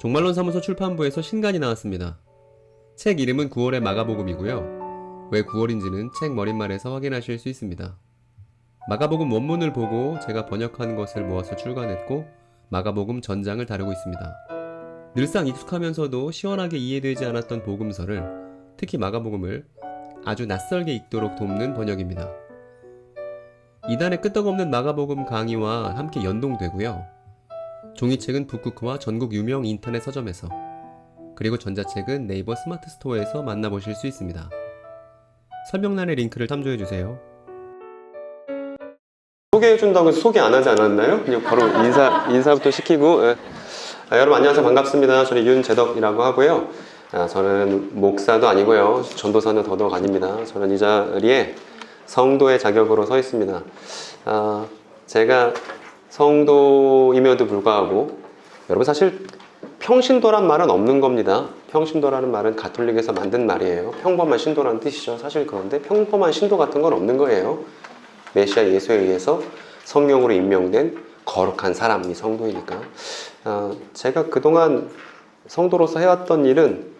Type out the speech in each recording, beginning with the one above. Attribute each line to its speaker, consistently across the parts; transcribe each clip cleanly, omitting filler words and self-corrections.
Speaker 1: 종말론 사무소 출판부에서 신간이 나왔습니다. 책 이름은 9월의 마가복음이고요. 왜 9월인지는 책 머릿말에서 확인하실 수 있습니다. 마가복음 원문을 보고 제가 번역한 것을 모아서 출간했고 마가복음 전장을 다루고 있습니다. 늘상 익숙하면서도 시원하게 이해되지 않았던 복음서를, 특히 마가복음을 아주 낯설게 읽도록 돕는 번역입니다. 이단의 끄떡없는 마가복음 강의와 함께 연동되고요. 종이책은 북쿠크와 전국 유명 인터넷 서점에서, 그리고 전자책은 네이버 스마트 스토어에서 만나보실 수 있습니다. 설명란의 링크를 참조해주세요.
Speaker 2: 소개해준다고 해서 소개 안 하지 않았나요? 그냥 바로 인사부터 시키고. 여러분 안녕하세요. 반갑습니다. 저는 윤재덕이라고 하고요. 저는 목사도 아니고요. 전도사는 더더욱 아닙니다. 저는 이 자리에 성도의 자격으로 서 있습니다. 제가 성도임에도 불구하고, 여러분 사실 평신도란 말은 없는 겁니다. 평신도라는 말은 가톨릭에서 만든 말이에요. 평범한 신도라는 뜻이죠. 사실 그런데 평범한 신도 같은 건 없는 거예요. 메시아 예수에 의해서 성령으로 임명된 거룩한 사람이 성도이니까. 제가 그동안 성도로서 해왔던 일은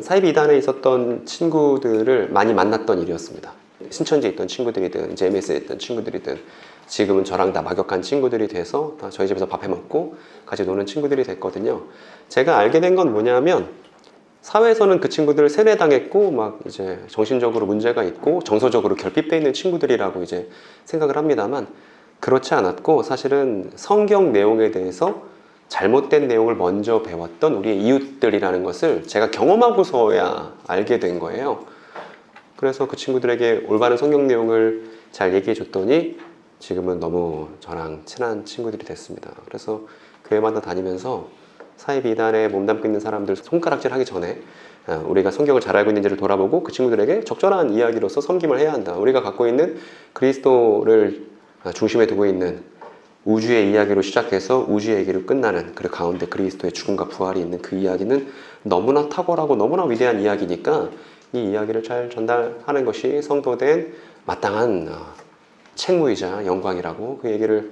Speaker 2: 사이비 이단에 있었던 친구들을 많이 만났던 일이었습니다. 신천지에 있던 친구들이든 이제 MS에 있던 친구들이든 지금은 저랑 다 막역한 친구들이 돼서 저희 집에서 밥해 먹고 같이 노는 친구들이 됐거든요. 제가 알게 된 건 뭐냐면, 사회에서는 그 친구들을 세뇌당했고 막 이제 정신적으로 문제가 있고 정서적으로 결핍되어 있는 친구들이라고 이제 생각을 합니다만, 그렇지 않았고 사실은 성경 내용에 대해서 잘못된 내용을 먼저 배웠던 우리의 이웃들이라는 것을 제가 경험하고서야 알게 된 거예요. 그래서 그 친구들에게 올바른 성경 내용을 잘 얘기해 줬더니 지금은 너무 저랑 친한 친구들이 됐습니다. 그래서 교회마다 다니면서 사이비 이단에 몸담고 있는 사람들 손가락질 하기 전에 우리가 성경을 잘 알고 있는지를 돌아보고 그 친구들에게 적절한 이야기로서 섬김을 해야 한다. 우리가 갖고 있는 그리스도를 중심에 두고 있는 우주의 이야기로 시작해서 우주의 얘기로 끝나는, 그리고 가운데 그리스도의 죽음과 부활이 있는 그 이야기는 너무나 탁월하고 너무나 위대한 이야기니까 이 이야기를 잘 전달하는 것이 성도된 마땅한 책무이자 영광이라고 그 얘기를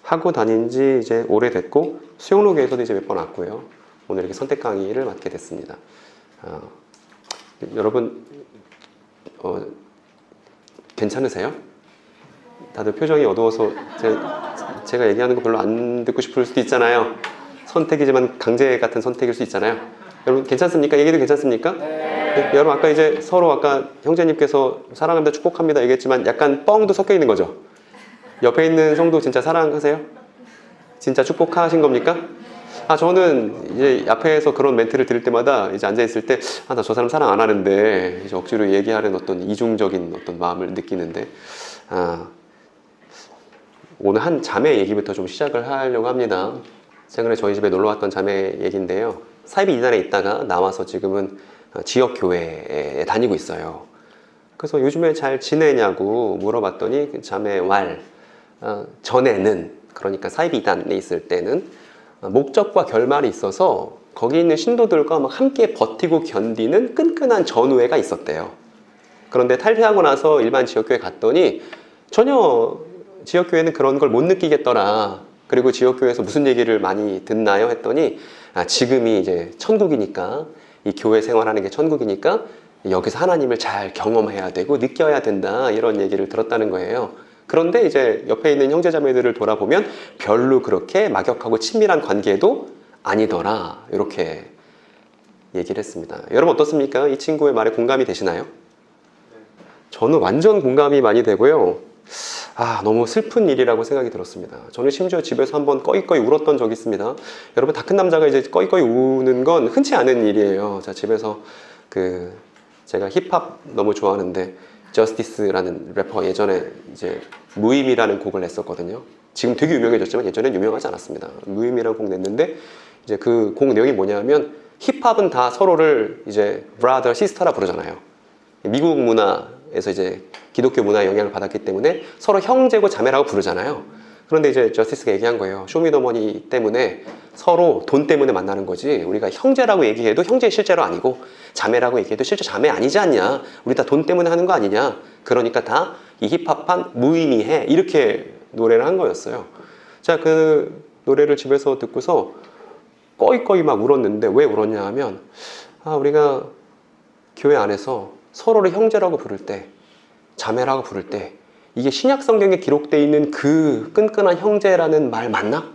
Speaker 2: 하고 다닌 지 이제 오래됐고, 수영로교에서도 이제 몇 번 왔고요. 오늘 이렇게 선택 강의를 맡게 됐습니다. 여러분 괜찮으세요? 다들 표정이 어두워서 제가 얘기하는 거 별로 안 듣고 싶을 수도 있잖아요. 선택이지만 강제 같은 선택일 수 있잖아요. 여러분 괜찮습니까? 얘기도 괜찮습니까? 네, 여러분 아까 이제 서로 아까 형제님께서 사랑합니다, 축복합니다 얘기했지만 약간 뻥도 섞여 있는 거죠? 옆에 있는 성도 진짜 사랑하세요? 진짜 축복하신 겁니까? 저는 이제 앞에서 그런 멘트를 들을 때마다 이제 앉아있을 때, 나 저 사람 사랑 안 하는데, 이제 억지로 얘기하는 어떤 이중적인 어떤 마음을 느끼는데, 오늘 한 자매 얘기부터 좀 시작을 하려고 합니다. 최근에 저희 집에 놀러 왔던 자매 얘기인데요. 사이비 이단에 있다가 나와서 지금은 지역교회에 다니고 있어요. 그래서 요즘에 잘 지내냐고 물어봤더니 그 자매 전에는, 그러니까 사이비 이단에 있을 때는 목적과 결말이 있어서 거기 있는 신도들과 막 함께 버티고 견디는 끈끈한 전우회가 있었대요. 그런데 탈퇴하고 나서 일반 지역교회 갔더니 전혀 지역교회는 그런 걸 못 느끼겠더라. 그리고 지역교회에서 무슨 얘기를 많이 듣나요? 했더니 지금이 이제 천국이니까, 이 교회 생활하는 게 천국이니까 여기서 하나님을 잘 경험해야 되고 느껴야 된다, 이런 얘기를 들었다는 거예요. 그런데 이제 옆에 있는 형제자매들을 돌아보면 별로 그렇게 막역하고 친밀한 관계도 아니더라, 이렇게 얘기를 했습니다. 여러분 어떻습니까? 이 친구의 말에 공감이 되시나요? 저는 완전 공감이 많이 되고요. 너무 슬픈 일이라고 생각이 들었습니다. 저는 심지어 집에서 한번 꺼이꺼이 울었던 적이 있습니다. 여러분, 다 큰 남자가 이제 꺼이꺼이 우는 건 흔치 않은 일이에요. 집에서 제가 힙합 너무 좋아하는데 저스티스라는 래퍼 예전에 이제 무임이라는 곡을 냈었거든요. 지금 되게 유명해졌지만 예전엔 유명하지 않았습니다. 무임이라는 곡 냈는데 이제 그 곡 내용이 뭐냐면, 힙합은 다 서로를 이제 brother, sister라 부르잖아요. 미국 문화에서 이제 기독교 문화의 영향을 받았기 때문에 서로 형제고 자매라고 부르잖아요. 그런데 이제 저스티스가 얘기한 거예요. 쇼미더머니 때문에 서로 돈 때문에 만나는 거지, 우리가 형제라고 얘기해도 형제 실제로 아니고 자매라고 얘기해도 실제 자매 아니지 않냐, 우리 다 돈 때문에 하는 거 아니냐, 그러니까 다 이 힙합한 무의미해, 이렇게 노래를 한 거였어요. 그 노래를 집에서 듣고서 꺼이꺼이 막 울었는데 왜 울었냐 하면 우리가 교회 안에서 서로를 형제라고 부를 때, 자매라고 부를 때 이게 신약 성경에 기록되어 있는 그 끈끈한 형제라는 말 맞나?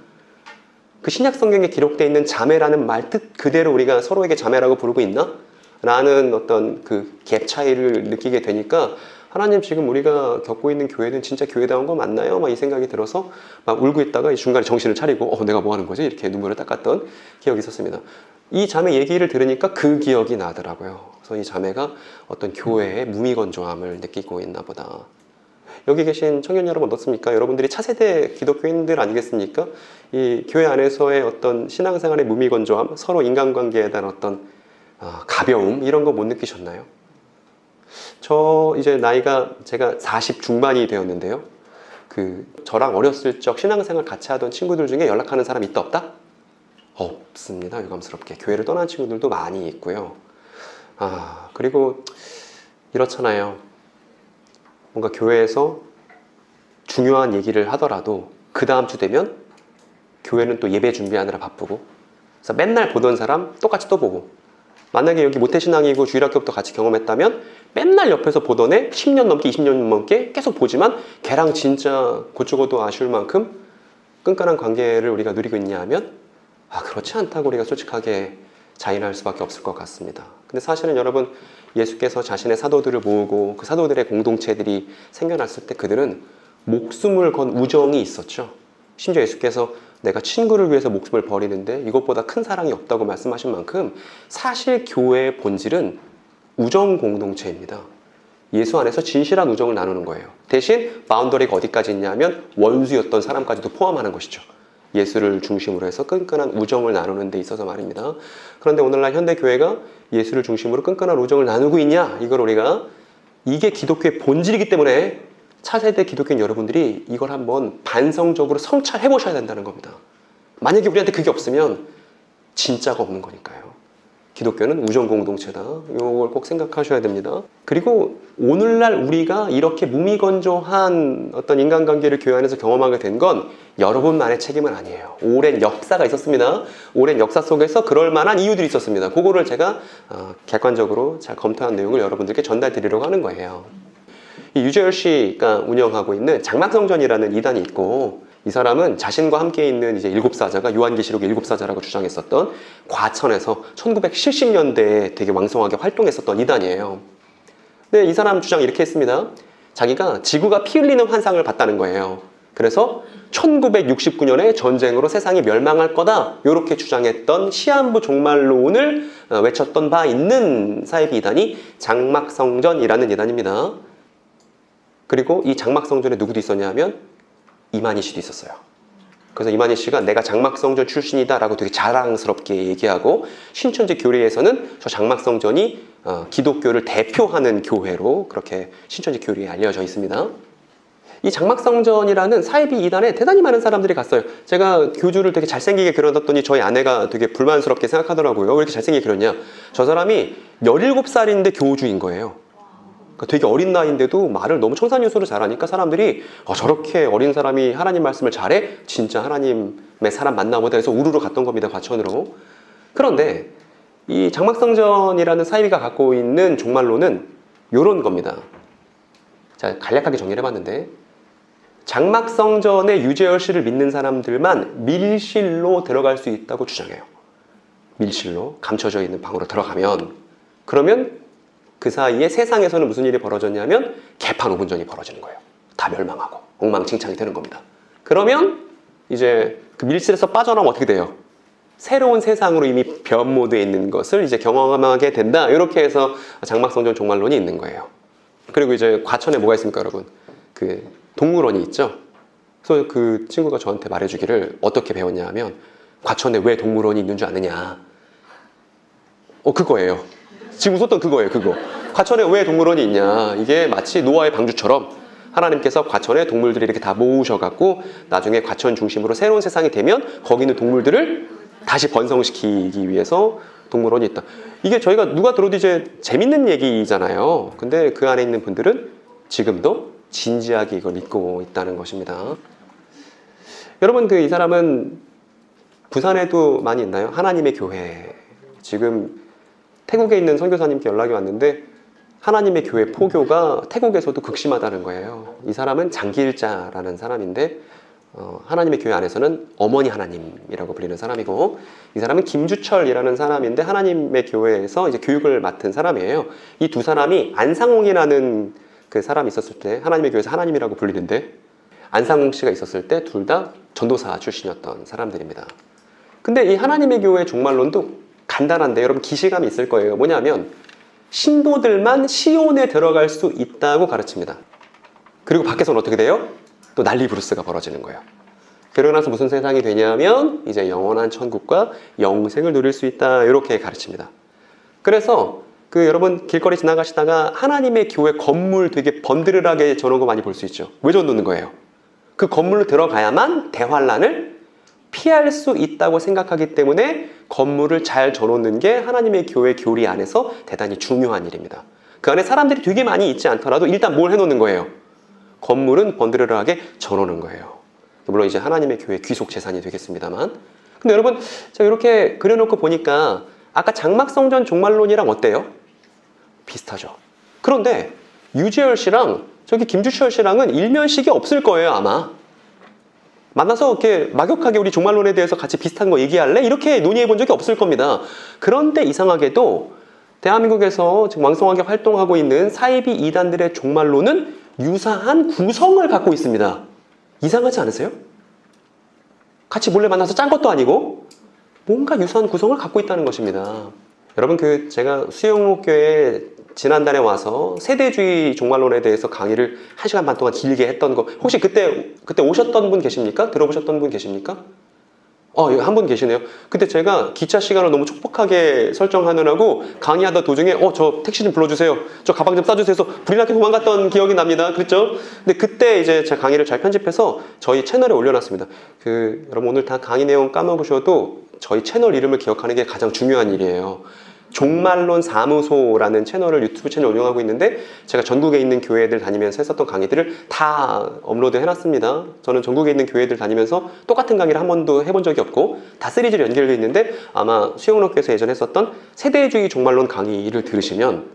Speaker 2: 그 신약 성경에 기록되어 있는 자매라는 말 뜻 그대로 우리가 서로에게 자매라고 부르고 있나? 라는 어떤 그 갭 차이를 느끼게 되니까 하나님 지금 우리가 겪고 있는 교회는 진짜 교회다운 거 맞나요? 막 이 생각이 들어서 막 울고 있다가 중간에 정신을 차리고 내가 뭐 하는 거지? 이렇게 눈물을 닦았던 기억이 있었습니다. 이 자매 얘기를 들으니까 그 기억이 나더라고요. 그래서 이 자매가 어떤 교회의 무미건조함을 느끼고 있나 보다. 여기 계신 청년 여러분 어떻습니까? 여러분들이 차세대 기독교인들 아니겠습니까? 이 교회 안에서의 어떤 신앙생활의 무미건조함, 서로 인간관계에 대한 어떤 가벼움 이런 거 못 느끼셨나요? 저 이제 나이가 제가 40 중반이 되었는데요. 저랑 어렸을 적 신앙생활 같이 하던 친구들 중에 연락하는 사람 있다 없다? 없습니다. 유감스럽게. 교회를 떠난 친구들도 많이 있고요. 그리고 이렇잖아요. 뭔가 교회에서 중요한 얘기를 하더라도 그 다음 주 되면 교회는 또 예배 준비하느라 바쁘고, 그래서 맨날 보던 사람 똑같이 또 보고, 만약에 여기 모태신앙이고 주일학교부터 같이 경험했다면 맨날 옆에서 보던 애 10년 넘게 20년 넘게 계속 보지만 걔랑 진짜 고추고도 아쉬울 만큼 끈끈한 관계를 우리가 누리고 있냐 하면 그렇지 않다고 우리가 솔직하게 자인할 수밖에 없을 것 같습니다. 근데 사실은 여러분, 예수께서 자신의 사도들을 모으고 그 사도들의 공동체들이 생겨났을 때 그들은 목숨을 건 우정이 있었죠. 심지어 예수께서 내가 친구를 위해서 목숨을 버리는데 이것보다 큰 사랑이 없다고 말씀하신 만큼 사실 교회의 본질은 우정 공동체입니다. 예수 안에서 진실한 우정을 나누는 거예요. 대신 바운더리가 어디까지 있냐면 원수였던 사람까지도 포함하는 것이죠. 예수를 중심으로 해서 끈끈한 우정을 나누는 데 있어서 말입니다. 그런데 오늘날 현대교회가 예수를 중심으로 끈끈한 우정을 나누고 있냐? 이걸 우리가, 이게 기독교의 본질이기 때문에 차세대 기독교인 여러분들이 이걸 한번 반성적으로 성찰해 보셔야 된다는 겁니다. 만약에 우리한테 그게 없으면 진짜가 없는 거니까요. 기독교는 우정 공동체다. 이걸 꼭 생각하셔야 됩니다. 그리고 오늘날 우리가 이렇게 무미건조한 어떤 인간관계를 교회 안에서 경험하게 된 건 여러분만의 책임은 아니에요. 오랜 역사가 있었습니다. 오랜 역사 속에서 그럴 만한 이유들이 있었습니다. 그거를 제가 객관적으로 잘 검토한 내용을 여러분들께 전달드리려고 하는 거예요. 이 유재열 씨가 운영하고 있는 장막성전이라는 이단이 있고, 이 사람은 자신과 함께 있는 이제 7사자가 요한계시록의 7사자라고 주장했었던 과천에서 1970년대에 되게 왕성하게 활동했었던 이단이에요. 근데 이 사람 주장이 이렇게 했습니다. 자기가 지구가 피 흘리는 환상을 봤다는 거예요. 그래서 1969년에 전쟁으로 세상이 멸망할 거다, 이렇게 주장했던 시한부 종말론을 외쳤던 바 있는 사이비 이단이 장막성전이라는 이단입니다. 그리고 이 장막성전에 누구도 있었냐면 이만희 씨도 있었어요. 그래서 이만희 씨가 내가 장막성전 출신이다 라고 되게 자랑스럽게 얘기하고, 신천지 교리에서는 저 장막성전이 기독교를 대표하는 교회로 그렇게 신천지 교리에 알려져 있습니다. 이 장막성전이라는 사이비 이단에 대단히 많은 사람들이 갔어요. 제가 교주를 되게 잘생기게 그려놨더니 저희 아내가 되게 불만스럽게 생각하더라고요. 왜 이렇게 잘생기게 그렸냐. 저 사람이 17살인데 교주인 거예요. 되게 어린 나이인데도 말을 너무 청산유수로 잘하니까 사람들이 저렇게 어린 사람이 하나님 말씀을 잘해? 진짜 하나님의 사람 맞나보다 해서 우르르 갔던 겁니다. 과천으로. 그런데 이 장막성전이라는 사이비가 갖고 있는 종말론은 이런 겁니다. 자, 간략하게 정리를 해봤는데, 장막성전의 유재열 씨를 믿는 사람들만 밀실로 들어갈 수 있다고 주장해요. 밀실로 감춰져 있는 방으로 들어가면, 그러면 그 사이에 세상에서는 무슨 일이 벌어졌냐면 개판 5분 전이 벌어지는 거예요. 다 멸망하고 엉망진창이 되는 겁니다. 그러면 이제 그 밀실에서 빠져나오면 어떻게 돼요? 새로운 세상으로 이미 변모되어 있는 것을 이제 경험하게 된다. 이렇게 해서 장막성전 종말론이 있는 거예요. 그리고 이제 과천에 뭐가 있습니까, 여러분? 그 동물원이 있죠. 그래서 그 친구가 저한테 말해주기를 어떻게 배웠냐 하면, 과천에 왜 동물원이 있는 줄 아느냐? 그거예요. 지금 웃었던 그거예요, 그거. 과천에 왜 동물원이 있냐. 이게 마치 노아의 방주처럼 하나님께서 과천에 동물들이 이렇게 다 모으셔갖고 나중에 과천 중심으로 새로운 세상이 되면 거기 있는 동물들을 다시 번성시키기 위해서 동물원이 있다. 이게 저희가 누가 들어도 이제 재밌는 얘기잖아요. 근데 그 안에 있는 분들은 지금도 진지하게 이걸 믿고 있다는 것입니다. 여러분, 이 사람은 부산에도 많이 있나요? 하나님의 교회. 지금 태국에 있는 선교사님께 연락이 왔는데 하나님의 교회 포교가 태국에서도 극심하다는 거예요. 이 사람은 장길자라는 사람인데 하나님의 교회 안에서는 어머니 하나님이라고 불리는 사람이고, 이 사람은 김주철이라는 사람인데 하나님의 교회에서 이제 교육을 맡은 사람이에요. 이 두 사람이 안상홍이라는 그 사람이 있었을 때, 하나님의 교회에서 하나님이라고 불리는데 안상홍 씨가 있었을 때 둘 다 전도사 출신이었던 사람들입니다. 근데 이 하나님의 교회 종말론도 간단한데 여러분 기시감이 있을 거예요. 뭐냐면 신도들만 시온에 들어갈 수 있다고 가르칩니다. 그리고 밖에서는 어떻게 돼요? 또 난리 브루스가 벌어지는 거예요. 그러고 나서 무슨 세상이 되냐면 이제 영원한 천국과 영생을 누릴 수 있다, 이렇게 가르칩니다. 그래서 그 여러분 길거리 지나가시다가 하나님의 교회 건물 되게 번드르르하게 저런 거 많이 볼 수 있죠. 왜 저러는 거예요? 그 건물로 들어가야만 대환란을 피할 수 있다고 생각하기 때문에 건물을 잘 져놓는 게 하나님의 교회 교리 안에서 대단히 중요한 일입니다. 그 안에 사람들이 되게 많이 있지 않더라도 일단 뭘 해놓는 거예요? 건물은 번드르르하게 져놓는 거예요. 물론 이제 하나님의 교회 귀속 재산이 되겠습니다만. 근데 여러분, 제가 이렇게 그려놓고 보니까 아까 장막성전 종말론이랑 어때요? 비슷하죠. 그런데 유재열 씨랑 저기 김주철 씨랑은 일면식이 없을 거예요, 아마. 만나서 이렇게 막역하게 우리 종말론에 대해서 같이 비슷한 거 얘기할래? 이렇게 논의해 본 적이 없을 겁니다. 그런데 이상하게도 대한민국에서 지금 왕성하게 활동하고 있는 사이비 이단들의 종말론은 유사한 구성을 갖고 있습니다. 이상하지 않으세요? 같이 몰래 만나서 짠 것도 아니고 뭔가 유사한 구성을 갖고 있다는 것입니다. 여러분, 제가 수영옥교회 지난달에 와서 세대주의 종말론에 대해서 강의를 1시간 반 동안 길게 했던 거, 혹시 그때 오셨던 분 계십니까? 들어보셨던 분 계십니까? 한 분 계시네요. 그때 제가 기차 시간을 너무 촉박하게 설정하느라고 강의하다 도중에 저 택시 좀 불러주세요, 저 가방 좀 싸주세요 해서 불이 나게 도망갔던 기억이 납니다. 그렇죠? 근데 그때 이제 제 강의를 잘 편집해서 저희 채널에 올려놨습니다. 여러분 오늘 다 강의 내용 까먹으셔도 저희 채널 이름을 기억하는 게 가장 중요한 일이에요. 종말론 사무소라는 채널을 유튜브 채널 운영하고 있는데 제가 전국에 있는 교회들 다니면서 했었던 강의들을 다 업로드 해놨습니다. 저는 전국에 있는 교회들 다니면서 똑같은 강의를 한 번도 해본 적이 없고 다 시리즈로 연결되어 있는데, 아마 수영록교에서 예전에 했었던 세대주의 종말론 강의를 들으시면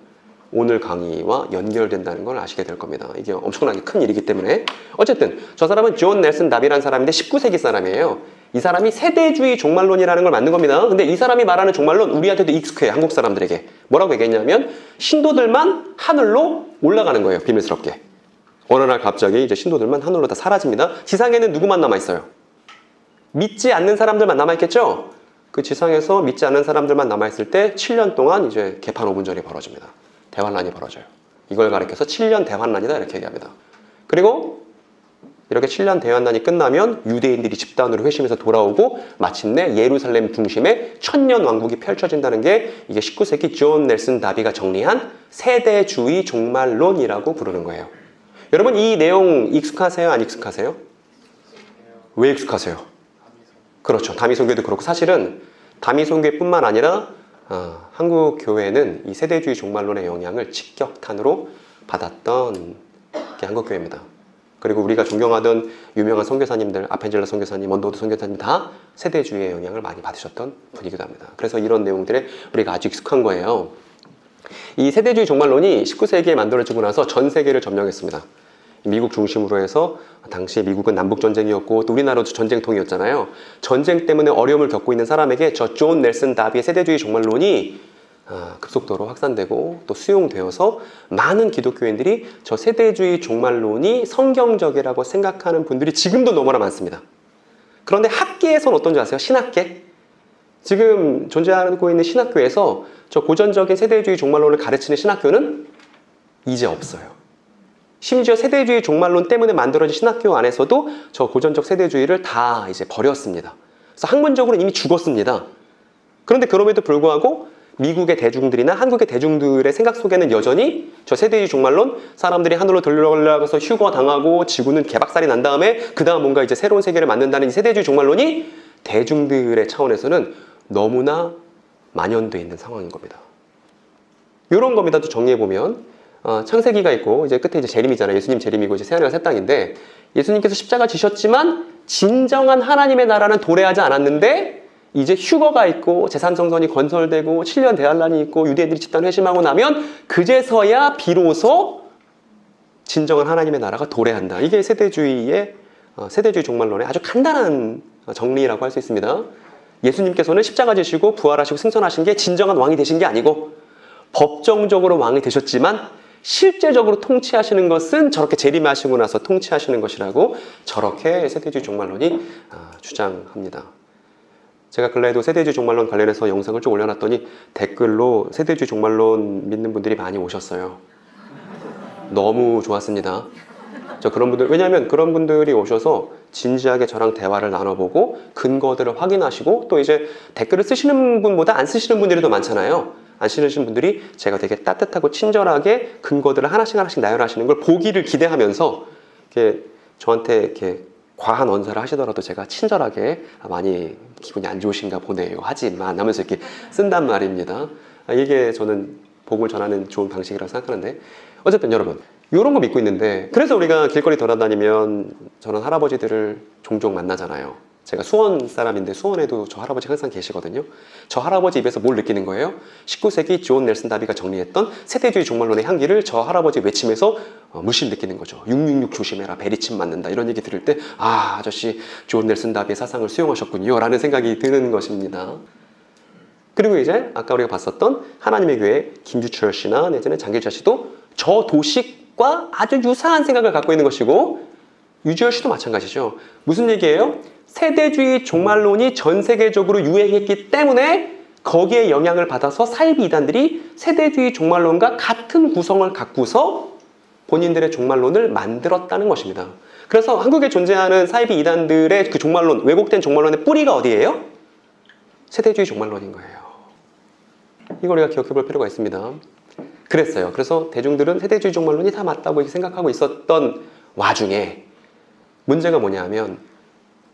Speaker 2: 오늘 강의와 연결된다는 걸 아시게 될 겁니다. 이게 엄청나게 큰 일이기 때문에. 어쨌든 저 사람은 존 넬슨 다비라는 사람인데 19세기 사람이에요. 이 사람이 세대주의 종말론이라는 걸 만든 겁니다. 근데 이 사람이 말하는 종말론 우리한테도 익숙해요. 한국 사람들에게. 뭐라고 얘기했냐면 신도들만 하늘로 올라가는 거예요. 비밀스럽게. 어느 날 갑자기 이제 신도들만 하늘로 다 사라집니다. 지상에는 누구만 남아있어요? 믿지 않는 사람들만 남아있겠죠? 그 지상에서 믿지 않는 사람들만 남아있을 때 7년 동안 이제 개판 5분 전이 벌어집니다. 대환란이 벌어져요. 이걸 가리켜서 7년 대환란이다, 이렇게 얘기합니다. 그리고 이렇게 7년 대환란이 끝나면 유대인들이 집단으로 회심해서 돌아오고 마침내 예루살렘 중심에 천년 왕국이 펼쳐진다는 게 이게 19세기 존 넬슨 다비가 정리한 세대주의 종말론이라고 부르는 거예요. 여러분 이 내용 익숙하세요? 안 익숙하세요? 왜 익숙하세요? 그렇죠. 다미송교도 그렇고, 사실은 다미송교뿐만 아니라 한국 교회는 이 세대주의 종말론의 영향을 직격탄으로 받았던 게 한국 교회입니다. 그리고 우리가 존경하던 유명한 선교사님들, 아펜젤러 선교사님, 원도드 선교사님 다 세대주의의 영향을 많이 받으셨던 분이기도 합니다. 그래서 이런 내용들에 우리가 아주 익숙한 거예요. 이 세대주의 종말론이 19세기에 만들어지고 나서 전 세계를 점령했습니다. 미국 중심으로 해서 당시 미국은 남북전쟁이었고 또 우리나라도 전쟁통이었잖아요. 전쟁 때문에 어려움을 겪고 있는 사람에게 저 존 넬슨 다비의 세대주의 종말론이 급속도로 확산되고 또 수용되어서 많은 기독교인들이 저 세대주의 종말론이 성경적이라고 생각하는 분들이 지금도 너무나 많습니다. 그런데 학계에서는 어떤지 아세요? 신학계? 지금 존재하고 있는 신학교에서 저 고전적인 세대주의 종말론을 가르치는 신학교는 이제 없어요. 심지어 세대주의 종말론 때문에 만들어진 신학교 안에서도 저 고전적 세대주의를 다 이제 버렸습니다. 그래서 학문적으로 이미 죽었습니다. 그런데 그럼에도 불구하고 미국의 대중들이나 한국의 대중들의 생각 속에는 여전히 저 세대주의 종말론, 사람들이 하늘로 들려가서 휴거당하고 지구는 개박살이 난 다음에 그 다음 뭔가 이제 새로운 세계를 만든다는 이 세대주의 종말론이 대중들의 차원에서는 너무나 만연되어 있는 상황인 겁니다. 이런 겁니다. 또 정리해보면 창세기가 있고 이제 끝에 이제 재림이잖아요. 예수님 재림이고 이제 새하늘과 새 땅인데, 예수님께서 십자가 지셨지만 진정한 하나님의 나라는 도래하지 않았는데 이제 휴거가 있고 재산정선이 건설되고 7년 대환란이 있고 유대인들이 집단 회심하고 나면 그제서야 비로소 진정한 하나님의 나라가 도래한다. 이게 세대주의 종말론의 아주 간단한 정리라고 할 수 있습니다. 예수님께서는 십자가 지시고 부활하시고 승천하신 게 진정한 왕이 되신 게 아니고 법정적으로 왕이 되셨지만 실제적으로 통치하시는 것은 저렇게 재림하시고 나서 통치하시는 것이라고 저렇게 세대주의 종말론이 주장합니다. 제가 근래에도 세대주의 종말론 관련해서 영상을 좀 올려놨더니 댓글로 세대주의 종말론 믿는 분들이 많이 오셨어요. 너무 좋았습니다. 왜냐하면 그런 분들이 오셔서 진지하게 저랑 대화를 나눠보고 근거들을 확인하시고 또 이제 댓글을 쓰시는 분보다 안 쓰시는 분들이 더 많잖아요. 안 쓰시는 분들이 제가 되게 따뜻하고 친절하게 근거들을 하나씩 나열하시는 걸 보기를 기대하면서 저한테 이렇게 과한 언사를 하시더라도 제가 친절하게 많이 기분이 안 좋으신가 보네요. 하지만 하면서 이렇게 쓴단 말입니다. 이게 저는 복음을 전하는 좋은 방식이라고 생각하는데 어쨌든 여러분 이런 거 믿고 있는데 그래서 우리가 길거리 돌아다니면 저는 할아버지들을 종종 만나잖아요. 제가 수원 사람인데 수원에도 저 할아버지 항상 계시거든요. 저 할아버지 입에서 뭘 느끼는 거예요? 19세기 존 넬슨 다비가 정리했던 세대주의 종말론의 향기를 저 할아버지 외침에서 물씬 느끼는 거죠. 666 조심해라, 베리침 맞는다 이런 얘기 들을 때 아저씨 존 넬슨 다비의 사상을 수용하셨군요 라는 생각이 드는 것입니다. 그리고 이제 아까 우리가 봤었던 하나님의 교회 김주철 씨나 내지는 장길자 씨도 저 도식과 아주 유사한 생각을 갖고 있는 것이고 유지열 씨도 마찬가지죠. 무슨 얘기예요? 세대주의 종말론이 전 세계적으로 유행했기 때문에 거기에 영향을 받아서 사이비 이단들이 세대주의 종말론과 같은 구성을 갖고서 본인들의 종말론을 만들었다는 것입니다. 그래서 한국에 존재하는 사이비 이단들의 그 종말론, 왜곡된 종말론의 뿌리가 어디예요? 세대주의 종말론인 거예요. 이걸 우리가 기억해 볼 필요가 있습니다. 그랬어요. 그래서 대중들은 세대주의 종말론이 다 맞다고 생각하고 있었던 와중에 문제가 뭐냐 하면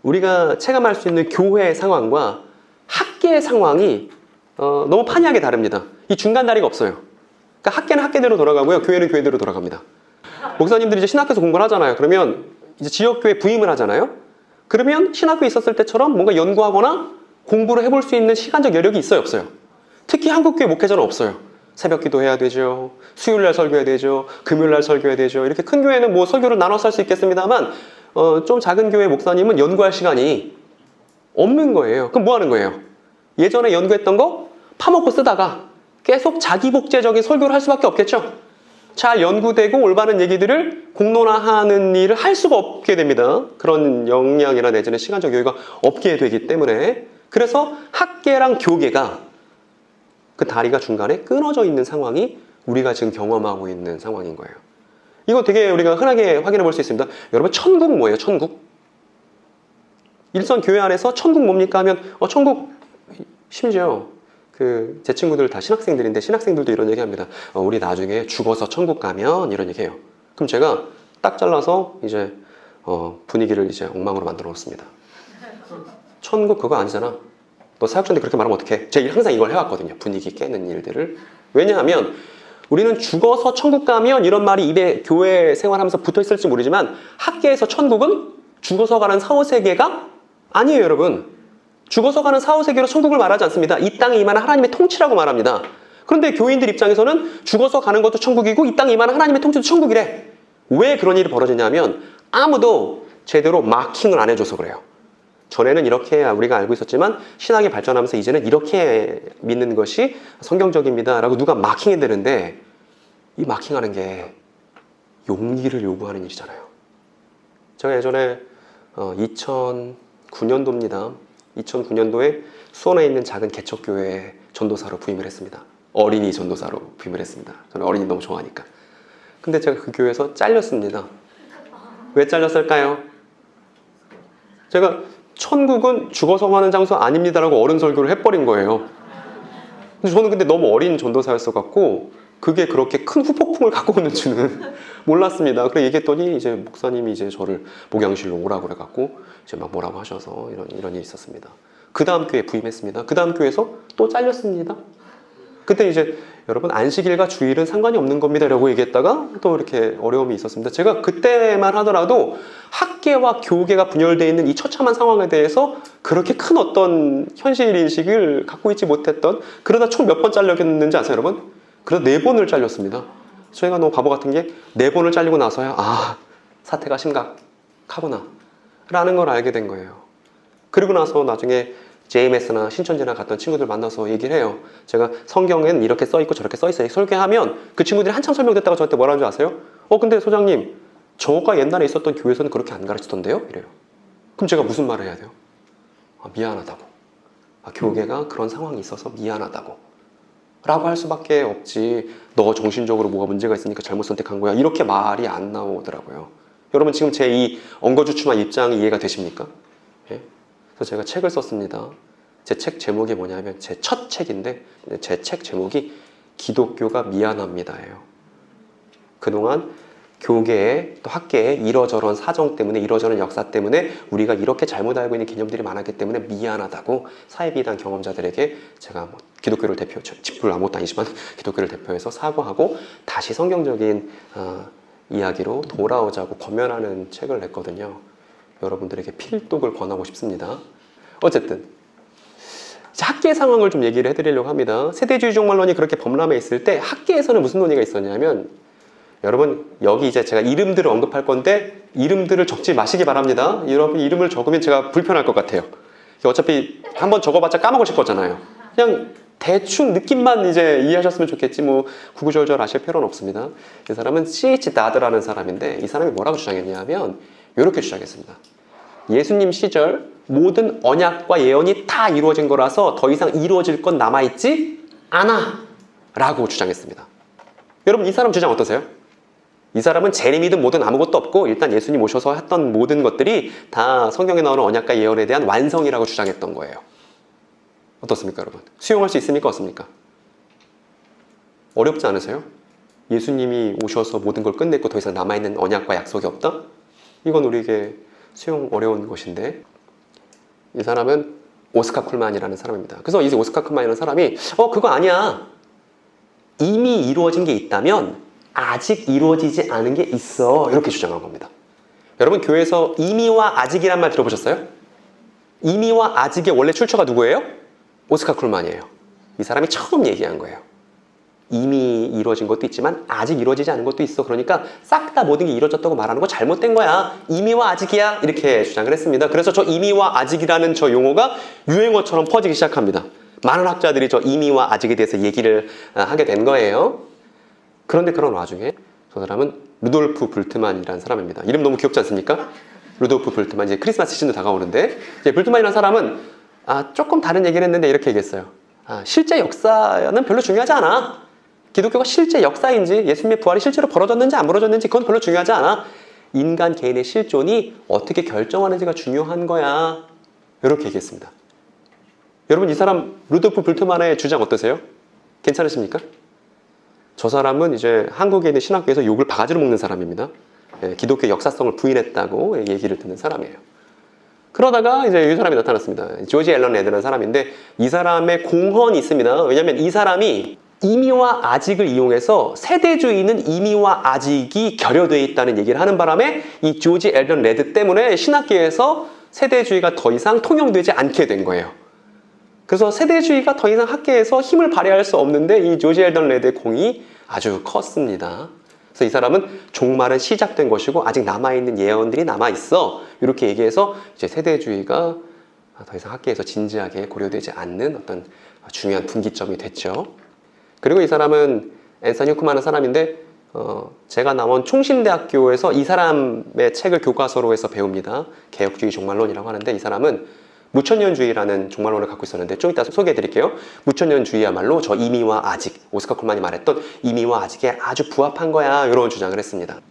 Speaker 2: 우리가 체감할 수 있는 교회 상황과 학계의 상황이 너무 판이하게 다릅니다. 이 중간 다리가 없어요. 그러니까 학계는 학계대로 돌아가고요. 교회는 교회대로 돌아갑니다. 목사님들이 이제 신학교에서 공부를 하잖아요. 그러면 이제 지역교회 부임을 하잖아요. 그러면 신학교에 있었을 때처럼 뭔가 연구하거나 공부를 해볼 수 있는 시간적 여력이 있어요, 없어요? 특히 한국교회 목회자는 없어요. 새벽 기도해야 되죠. 수요일날 설교해야 되죠. 금요일날 설교해야 되죠. 이렇게 큰 교회는 뭐 설교를 나눠서 할 수 있겠습니다만 좀 작은 교회 목사님은 연구할 시간이 없는 거예요. 그럼 뭐 하는 거예요? 예전에 연구했던 거 파먹고 쓰다가 계속 자기 복제적인 설교를 할 수밖에 없겠죠. 잘 연구되고 올바른 얘기들을 공론화하는 일을 할 수가 없게 됩니다. 그런 역량이나 내지는 시간적 여유가 없게 되기 때문에 그래서 학계랑 교계가 그 다리가 중간에 끊어져 있는 상황이 우리가 지금 경험하고 있는 상황인 거예요. 이거 되게 우리가 흔하게 확인해 볼 수 있습니다. 여러분 천국 뭐예요? 천국? 일선 교회 안에서 천국 뭡니까 하면 천국 심지어 제 친구들 다 신학생들인데 신학생들도 이런 얘기 합니다. 우리 나중에 죽어서 천국 가면 이런 얘기 해요. 그럼 제가 딱 잘라서 이제 분위기를 이제 엉망으로 만들어 놓습니다. 천국 그거 아니잖아. 너 사역자인데 그렇게 말하면 어떡해? 제가 항상 이걸 해왔거든요. 분위기 깨는 일들을. 왜냐하면 우리는 죽어서 천국 가면 이런 말이 입에 교회 생활하면서 붙어있을지 모르지만 학계에서 천국은 죽어서 가는 사후세계가 아니에요, 여러분. 죽어서 가는 사후세계로 천국을 말하지 않습니다. 이 땅에 임하는 하나님의 통치라고 말합니다. 그런데 교인들 입장에서는 죽어서 가는 것도 천국이고 이 땅에 임하는 하나님의 통치도 천국이래. 왜 그런 일이 벌어지냐면 아무도 제대로 마킹을 안 해줘서 그래요. 전에는 이렇게 우리가 알고 있었지만 신학이 발전하면서 이제는 이렇게 믿는 것이 성경적입니다 라고 누가 마킹해야 되는데 이 마킹하는 게 용기를 요구하는 일이잖아요. 제가 예전에 2009년도입니다. 2009년도에 수원에 있는 작은 개척교회에 전도사로 부임을 했습니다. 어린이 전도사로 부임을 했습니다. 저는 어린이 너무 좋아하니까. 근데 제가 그 교회에서 잘렸습니다. 왜 잘렸을까요? 제가 천국은 죽어서 가는 장소 아닙니다라고 어른 설교를 해버린 거예요. 저는 근데 너무 어린 전도사였어갖고 그게 그렇게 큰 후폭풍을 갖고 오는 줄은 몰랐습니다. 그래 얘기했더니 이제 목사님이 이제 저를 목양실로 오라고 그래갖고 이제 막 뭐라고 하셔서 이런 일이 있었습니다. 그 다음 교회에 부임했습니다. 그 다음 교회에서 또 잘렸습니다. 그 그때 이제 여러분 안식일과 주일은 상관이 없는 겁니다 라고 얘기했다가 또 이렇게 어려움이 있었습니다. 제가 그때만 하더라도 학계와 교계가 분열되어 있는 이 처참한 상황에 대해서 그렇게 큰 어떤 현실인식을 갖고 있지 못했던, 그러다 총 몇 번 잘렸는지 아세요 여러분? 그러다 4번을 잘렸습니다. 저희가 너무 바보 같은 게 4번을 잘리고 나서야 사태가 심각하구나 라는 걸 알게 된 거예요. 그리고 나서 나중에 JMS나 신천지나 갔던 친구들 만나서 얘기를 해요. 제가 성경에는 이렇게 써있고 저렇게 써있어요 설계하면 그 친구들이 한참 설명됐다가 저한테 뭐라는 줄 아세요? 근데 소장님 저가 옛날에 있었던 교회에서는 그렇게 안 가르치던데요? 이래요. 그럼 제가 무슨 말을 해야 돼요? 미안하다고. 교계가 그런 상황이 있어서 미안하다고 라고 할 수밖에 없지, 너 정신적으로 뭐가 문제가 있으니까 잘못 선택한 거야 이렇게 말이 안 나오더라고요. 여러분 지금 제 이 엉거주춤한 입장이 이해가 되십니까? 예? 그래서 제가 책을 썼습니다. 제 책 제목이 뭐냐면 제 첫 책인데 제 책 제목이 기독교가 미안합니다예요. 그동안 교계에 또 학계에 이러저런 사정 때문에 이러저런 역사 때문에 우리가 이렇게 잘못 알고 있는 개념들이 많았기 때문에 미안하다고 사회비단 경험자들에게 제가 기독교를 직불 아무것도 아니지만 기독교를 대표해서 사과하고 다시 성경적인 이야기로 돌아오자고 권면하는 책을 냈거든요. 여러분들에게 필독을 권하고 싶습니다. 어쨌든 학계 상황을 좀 얘기를 해드리려고 합니다. 세대주의 종말론이 그렇게 범람해 있을 때 학계에서는 무슨 논의가 있었냐면, 여러분 여기 이제 제가 이름들을 언급할 건데 이름들을 적지 마시기 바랍니다. 여러분 이름을 적으면 제가 불편할 것 같아요. 어차피 한번 적어봤자 까먹으실 거잖아요. 그냥 대충 느낌만 이제 이해하셨으면 좋겠지 뭐 구구절절 아실 필요는 없습니다. 이 사람은 C.H. 다드라는 사람인데 이 사람이 뭐라고 주장했냐면 이렇게 주장했습니다. 예수님 시절 모든 언약과 예언이 다 이루어진 거라서 더 이상 이루어질 건 남아있지 않아 라고 주장했습니다. 여러분 이 사람 주장 어떠세요? 이 사람은 재림이든 뭐든 아무것도 없고 일단 예수님 오셔서 했던 모든 것들이 다 성경에 나오는 언약과 예언에 대한 완성이라고 주장했던 거예요. 어떻습니까 여러분? 수용할 수 있습니까 없습니까? 어렵지 않으세요? 예수님이 오셔서 모든 걸 끝냈고 더 이상 남아있는 언약과 약속이 없다? 이건 우리에게 수용 어려운 것인데, 이 사람은 오스카 쿨만이라는 사람입니다. 그래서 이제 오스카 쿨만이라는 사람이 그거 아니야, 이미 이루어진 게 있다면 아직 이루어지지 않은 게 있어 이렇게 주장한 겁니다. 여러분 교회에서 이미와 아직이란 말 들어보셨어요? 이미와 아직의 원래 출처가 누구예요? 오스카 쿨만이에요. 이 사람이 처음 얘기한 거예요. 이미 이루어진 것도 있지만 아직 이루어지지 않은 것도 있어. 그러니까 싹 다 모든 게 이루어졌다고 말하는 거 잘못된 거야. 이미와 아직이야 이렇게 주장을 했습니다. 그래서 저 이미와 아직이라는 저 용어가 유행어처럼 퍼지기 시작합니다. 많은 학자들이 저 이미와 아직에 대해서 얘기를 하게 된 거예요. 그런데 그런 와중에 저 사람은 루돌프 불트만이라는 사람입니다. 이름 너무 귀엽지 않습니까? 루돌프 불트만. 이제 크리스마스 시즌도 다가오는데 이제 불트만이라는 사람은 조금 다른 얘기를 했는데 이렇게 얘기했어요. 실제 역사는 별로 중요하지 않아. 기독교가 실제 역사인지 예수님의 부활이 실제로 벌어졌는지 안 벌어졌는지 그건 별로 중요하지 않아. 인간 개인의 실존이 어떻게 결정하는지가 중요한 거야. 이렇게 얘기했습니다. 여러분 이 사람 루돌프 불트만의 주장 어떠세요? 괜찮으십니까? 저 사람은 이제 한국에 있는 신학교에서 욕을 바가지로 먹는 사람입니다. 기독교 역사성을 부인했다고 얘기를 듣는 사람이에요. 그러다가 이제 이 사람이 나타났습니다. 조지 앨런 레드라는 사람인데 이 사람의 공헌이 있습니다. 왜냐하면 이 사람이 이미와 아직을 이용해서 세대주의는 이미와 아직이 결여되어 있다는 얘기를 하는 바람에 이 조지 앨런 레드 때문에 신학계에서 세대주의가 더 이상 통용되지 않게 된 거예요. 그래서 세대주의가 더 이상 학계에서 힘을 발휘할 수 없는데 이 조지 앨런 레드의 공이 아주 컸습니다. 그래서 이 사람은 종말은 시작된 것이고 아직 남아있는 예언들이 남아있어 이렇게 얘기해서 이제 세대주의가 더 이상 학계에서 진지하게 고려되지 않는 어떤 중요한 분기점이 됐죠. 그리고 이 사람은 앤서니 후크만은 사람인데 제가 나온 총신대학교에서 이 사람의 책을 교과서로 해서 배웁니다. 개혁주의 종말론이라고 하는데 이 사람은 무천년주의라는 종말론을 갖고 있었는데 좀 이따 소개해 드릴게요. 무천년주의야말로 저 이미와 아직, 오스카 쿨만이 말했던 이미와 아직에 아주 부합한 거야 이런 주장을 했습니다.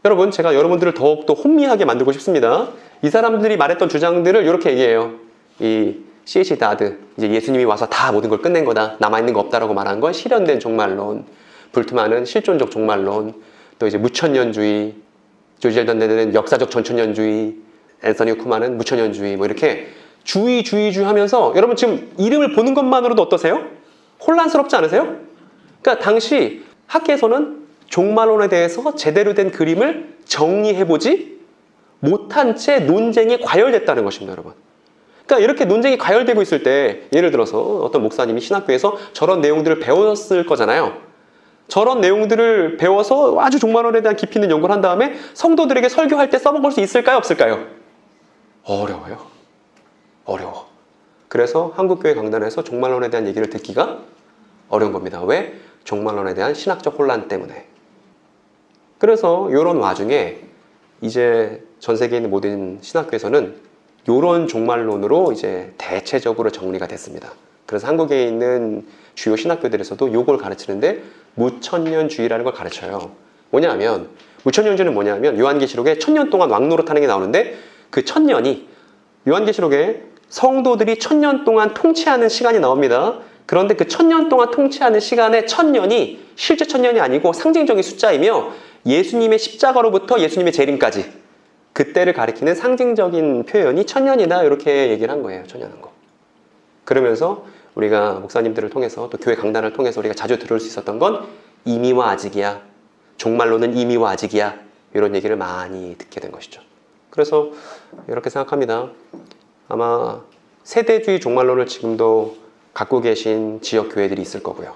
Speaker 2: 여러분 제가 여러분들을 더욱더 혼미하게 만들고 싶습니다. 이 사람들이 말했던 주장들을 이렇게 얘기해요. 이 C.H. 다드, 이제 예수님이 와서 다 모든 걸 끝낸 거다, 남아있는 거 없다라고 말한 건 실현된 종말론, 불트만은 실존적 종말론, 또 이제 무천년주의, 조지 앨런 레드는 역사적 전천년주의, 앤서니 후크만은 무천년주의, 뭐 이렇게 주의 하면서 여러분 지금 이름을 보는 것만으로도 어떠세요? 혼란스럽지 않으세요? 그러니까 당시 학계에서는 종말론에 대해서 제대로 된 그림을 정리해보지 못한 채 논쟁이 과열됐다는 것입니다, 여러분. 그러니까 이렇게 논쟁이 과열되고 있을 때 예를 들어서 어떤 목사님이 신학교에서 저런 내용들을 배웠을 거잖아요. 저런 내용들을 배워서 아주 종말론에 대한 깊이 있는 연구를 한 다음에 성도들에게 설교할 때 써먹을 수 있을까요? 없을까요? 어려워요. 어려워. 그래서 한국교회 강단에서 종말론에 대한 얘기를 듣기가 어려운 겁니다. 왜? 종말론에 대한 신학적 혼란 때문에. 그래서 이런 와중에 이제 전 세계에 있는 모든 신학교에서는 이런 종말론으로 이제 대체적으로 정리가 됐습니다. 그래서 한국에 있는 주요 신학교들에서도 이걸 가르치는데 무천년주의라는 걸 가르쳐요. 뭐냐면 무천년주의는 뭐냐면 요한계시록에 1000년 동안 왕노릇하는 게 나오는데 그 1000년이 요한계시록에 성도들이 1000년 동안 통치하는 시간이 나옵니다. 그런데 그 1000년 동안 통치하는 시간의 1000년이 실제 1000년이 아니고 상징적인 숫자이며 예수님의 십자가로부터 예수님의 재림까지 그때를 가리키는 상징적인 표현이 1000년이다 이렇게 얘기를 한 거예요. 1000년 한 거. 그러면서 우리가 목사님들을 통해서 또 교회 강단을 통해서 우리가 자주 들을 수 있었던 건 이미와 아직이야. 종말론은 이미와 아직이야. 이런 얘기를 많이 듣게 된 것이죠. 그래서 이렇게 생각합니다. 아마 세대주의 종말론을 지금도 갖고 계신 지역 교회들이 있을 거고요.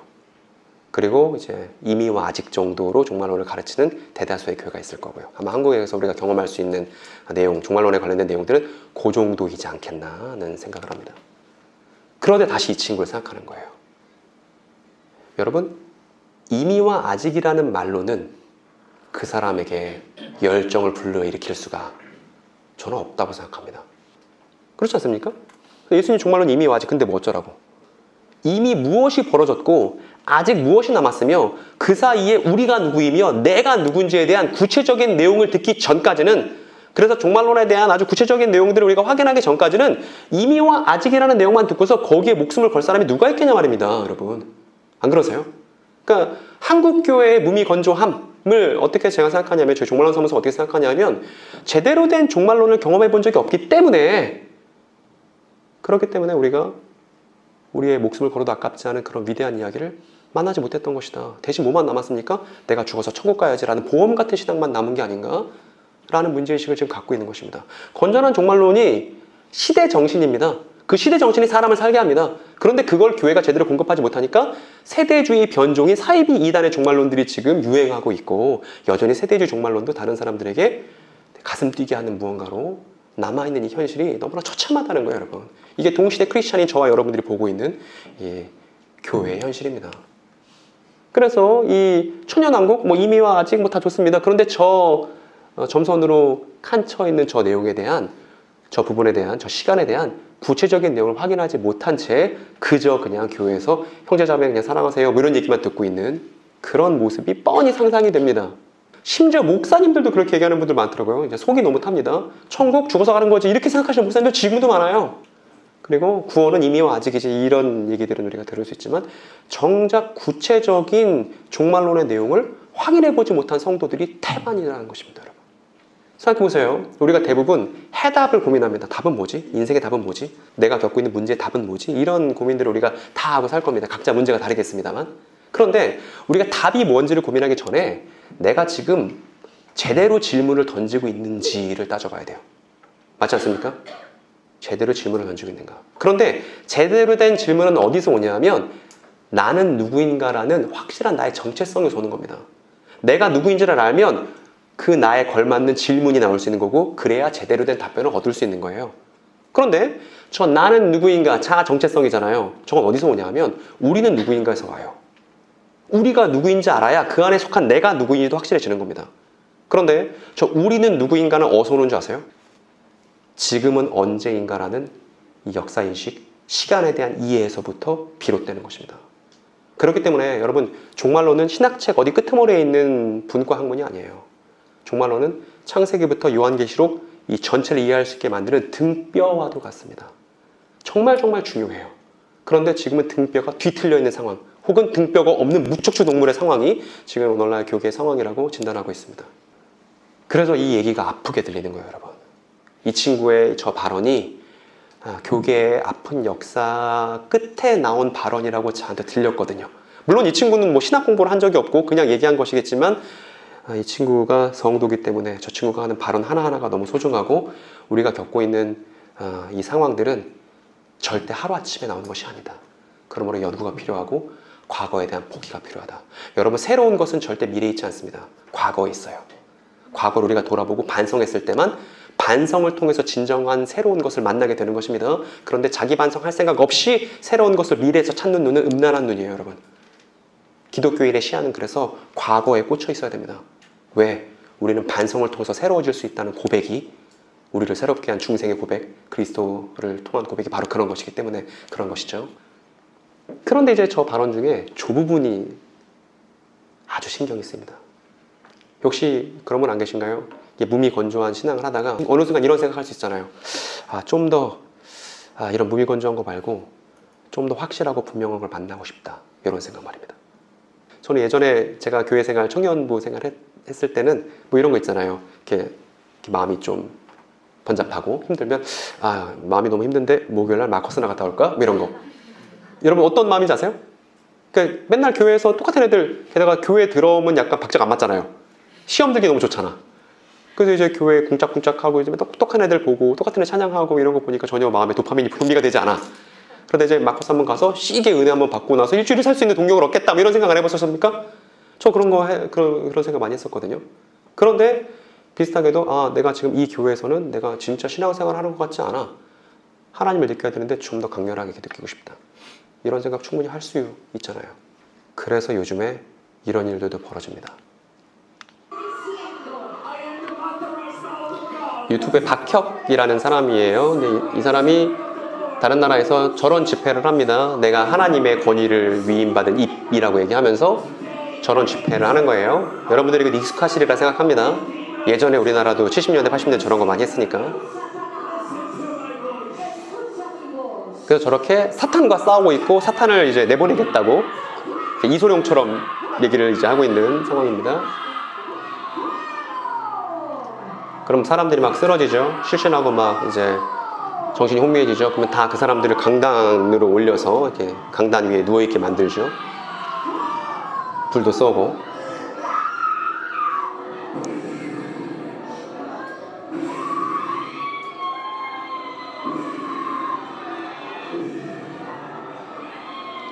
Speaker 2: 그리고 이제 이미와 아직 정도로 종말론을 가르치는 대다수의 교회가 있을 거고요. 아마 한국에서 우리가 경험할 수 있는 내용, 종말론에 관련된 내용들은 그 정도이지 않겠나 하는 생각을 합니다. 그런데 다시 이 친구를 생각하는 거예요. 여러분, 이미와 아직이라는 말로는 그 사람에게 열정을 불러일으킬 수가 저는 없다고 생각합니다. 그렇지 않습니까? 예수님 종말론 이미와 아직, 근데 뭐 어쩌라고? 이미 무엇이 벌어졌고 아직 무엇이 남았으며 그 사이에 우리가 누구이며 내가 누군지에 대한 구체적인 내용을 듣기 전까지는, 그래서 종말론에 대한 아주 구체적인 내용들을 우리가 확인하기 전까지는 이미와 아직이라는 내용만 듣고서 거기에 목숨을 걸 사람이 누가 있겠냐 말입니다, 여러분. 안 그러세요? 그러니까 한국교회의 무미건조함을 어떻게 제가 생각하냐면, 저희 종말론 사무소 어떻게 생각하냐면, 제대로 된 종말론을 경험해 본 적이 없기 때문에, 그렇기 때문에 우리가 우리의 목숨을 걸어도 아깝지 않은 그런 위대한 이야기를 만나지 못했던 것이다. 대신 뭐만 남았습니까? 내가 죽어서 천국 가야지라는 보험 같은 신앙만 남은 게 아닌가? 라는 문제의식을 지금 갖고 있는 것입니다. 건전한 종말론이 시대 정신입니다. 그 시대 정신이 사람을 살게 합니다. 그런데 그걸 교회가 제대로 공급하지 못하니까 세대주의 변종인 사이비 이단의 종말론들이 지금 유행하고 있고, 여전히 세대주의 종말론도 다른 사람들에게 가슴 뛰게 하는 무언가로 남아있는 이 현실이 너무나 처참하다는 거예요, 여러분. 이게 동시대 크리스찬인 저와 여러분들이 보고 있는 이 교회의 현실입니다. 그래서 이 천년왕국, 뭐 이미와 아직 뭐 다 좋습니다. 그런데 저 점선으로 칸쳐 있는 저 내용에 대한, 저 부분에 대한, 저 시간에 대한 구체적인 내용을 확인하지 못한 채 그저 그냥 교회에서 형제자매 그냥 사랑하세요 뭐 이런 얘기만 듣고 있는 그런 모습이 뻔히 상상이 됩니다. 심지어 목사님들도 그렇게 얘기하는 분들 많더라고요. 이제 속이 너무 탑니다. 천국 죽어서 가는 거지 이렇게 생각하시는 목사님들 지금도 많아요. 그리고 구원은 이미와 아직이지 이런 얘기들은 우리가 들을 수 있지만, 정작 구체적인 종말론의 내용을 확인해보지 못한 성도들이 태반이라는 것입니다, 여러분. 생각해보세요. 우리가 대부분 해답을 고민합니다. 답은 뭐지? 인생의 답은 뭐지? 내가 겪고 있는 문제의 답은 뭐지? 이런 고민들을 우리가 다 하고 살 겁니다. 각자 문제가 다르겠습니다만. 그런데 우리가 답이 뭔지를 고민하기 전에 내가 지금 제대로 질문을 던지고 있는지를 따져봐야 돼요. 맞지 않습니까? 제대로 질문을 던지고 있는가. 그런데 제대로 된 질문은 어디서 오냐면, 나는 누구인가라는 확실한 나의 정체성에서 오는 겁니다. 내가 누구인지를 알면 그 나에 걸맞는 질문이 나올 수 있는 거고, 그래야 제대로 된 답변을 얻을 수 있는 거예요. 그런데 저 나는 누구인가, 자아 정체성이잖아요. 저건 어디서 오냐면 우리는 누구인가에서 와요. 우리가 누구인지 알아야 그 안에 속한 내가 누구인지도 확실해지는 겁니다. 그런데 저 우리는 누구인가는 어디서 오는 줄 아세요? 지금은 언제인가라는 이 역사인식, 시간에 대한 이해에서부터 비롯되는 것입니다. 그렇기 때문에 여러분, 종말론은 신학책 어디 끄트머리에 있는 분과 학문이 아니에요. 종말론은 창세기부터 요한계시록 이 전체를 이해할 수 있게 만드는 등뼈와도 같습니다. 정말 중요해요. 그런데 지금은 등뼈가 뒤틀려 있는 상황, 혹은 등뼈가 없는 무척추 동물의 상황이 지금 오늘날 교계의 상황이라고 진단하고 있습니다. 그래서 이 얘기가 아프게 들리는 거예요, 여러분. 이 친구의 저 발언이 교계의 아픈 역사 끝에 나온 발언이라고 저한테 들렸거든요. 물론 이 친구는 뭐 신학 공부를 한 적이 없고 그냥 얘기한 것이겠지만 이 친구가 성도기 때문에 저 친구가 하는 발언 하나하나가 너무 소중하고 우리가 겪고 있는 이 상황들은 절대 하루아침에 나오는 것이 아니다. 그러므로 연구가 필요하고 과거에 대한 포기가 필요하다. 여러분, 새로운 것은 절대 미래에 있지 않습니다. 과거에 있어요. 과거를 우리가 돌아보고 반성했을 때만 반성을 통해서 진정한 새로운 것을 만나게 되는 것입니다. 그런데 자기 반성할 생각 없이 새로운 것을 미래에서 찾는 눈은 음란한 눈이에요, 여러분. 기독교인의 시야는 그래서 과거에 꽂혀 있어야 됩니다. 왜? 우리는 반성을 통해서 새로워질 수 있다는 고백이, 우리를 새롭게 한 중생의 고백, 그리스도를 통한 고백이 바로 그런 것이기 때문에 그런 것이죠. 그런데 이제 저 발언 중에 저 부분이 아주 신경이 쓰입니다. 혹시 그런 분 안 계신가요? 무미건조한 신앙을 하다가 어느 순간 이런 생각할 수 있잖아요. 좀 더 이런 무미건조한 거 말고 좀 더 확실하고 분명한 걸 만나고 싶다. 이런 생각 말입니다. 저는 예전에 제가 교회 생활, 청년부 생활 했을 때는 뭐 이런 거 있잖아요. 이렇게 마음이 좀 번잡하고 힘들면 마음이 너무 힘든데 목요일날 마커스나 갔다 올까? 뭐 이런 거. 여러분 어떤 마음인지 아세요? 그러니까 맨날 교회에서 똑같은 애들, 게다가 교회 들어오면 약간 박자가 안 맞잖아요. 시험 들기 너무 좋잖아. 그래서 이제 교회 쿵짝쿵짝하고 이제 똑똑한 애들 보고 똑같은 애 찬양하고 이런 거 보니까 전혀 마음에 도파민이 분비가 되지 않아. 그런데 이제 마커스 한번 가서 시게 은혜 한번 받고 나서 일주일을 살 수 있는 동력을 얻겠다, 뭐 이런 생각 안 해보셨습니까? 저 그런 생각 많이 했었거든요. 그런데 비슷하게도 내가 지금 이 교회에서는 내가 진짜 신앙생활 하는 것 같지 않아. 하나님을 느껴야 되는데 좀 더 강렬하게 느끼고 싶다. 이런 생각 충분히 할 수 있잖아요. 그래서 요즘에 이런 일들도 벌어집니다. 유튜브에 박혁이라는 사람이에요. 근데 이 사람이 다른 나라에서 저런 집회를 합니다. 내가 하나님의 권위를 위임받은 입이라고 얘기하면서 저런 집회를 하는 거예요. 여러분들이 이거 익숙하시리라 생각합니다. 예전에 우리나라도 70년대, 80년대 저런 거 많이 했으니까. 그래서 저렇게 사탄과 싸우고 있고 사탄을 이제 내보내겠다고 이소룡처럼 얘기를 이제 하고 있는 상황입니다. 그럼 사람들이 막 쓰러지죠. 실신하고 막 이제 정신이 혼미해지죠. 그러면 다 그 사람들을 강단으로 올려서 이렇게 강단 위에 누워있게 만들죠. 불도 쏘고.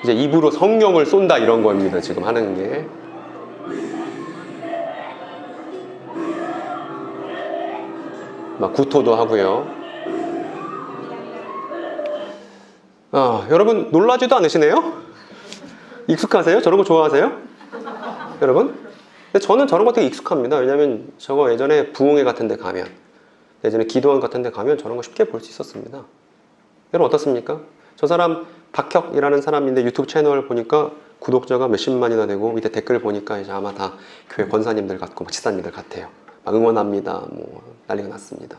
Speaker 2: 이제 입으로 성령을 쏜다 이런 겁니다. 지금 하는 게. 막 구토도 하고요. 여러분 놀라지도 않으시네요? 익숙하세요? 저런 거 좋아하세요? 여러분? 근데 저는 저런 거 되게 익숙합니다. 왜냐면 저거 예전에 부흥회 같은 데 가면, 예전에 기도원 같은 데 가면 저런 거 쉽게 볼 수 있었습니다. 여러분 어떻습니까? 저 사람 박혁이라는 사람인데 유튜브 채널 보니까 구독자가 몇십만이나 되고 밑에 댓글 보니까 이제 아마 다 교회 권사님들 같고 지사님들 같아요. 막 응원합니다. 뭐 난리가 났습니다.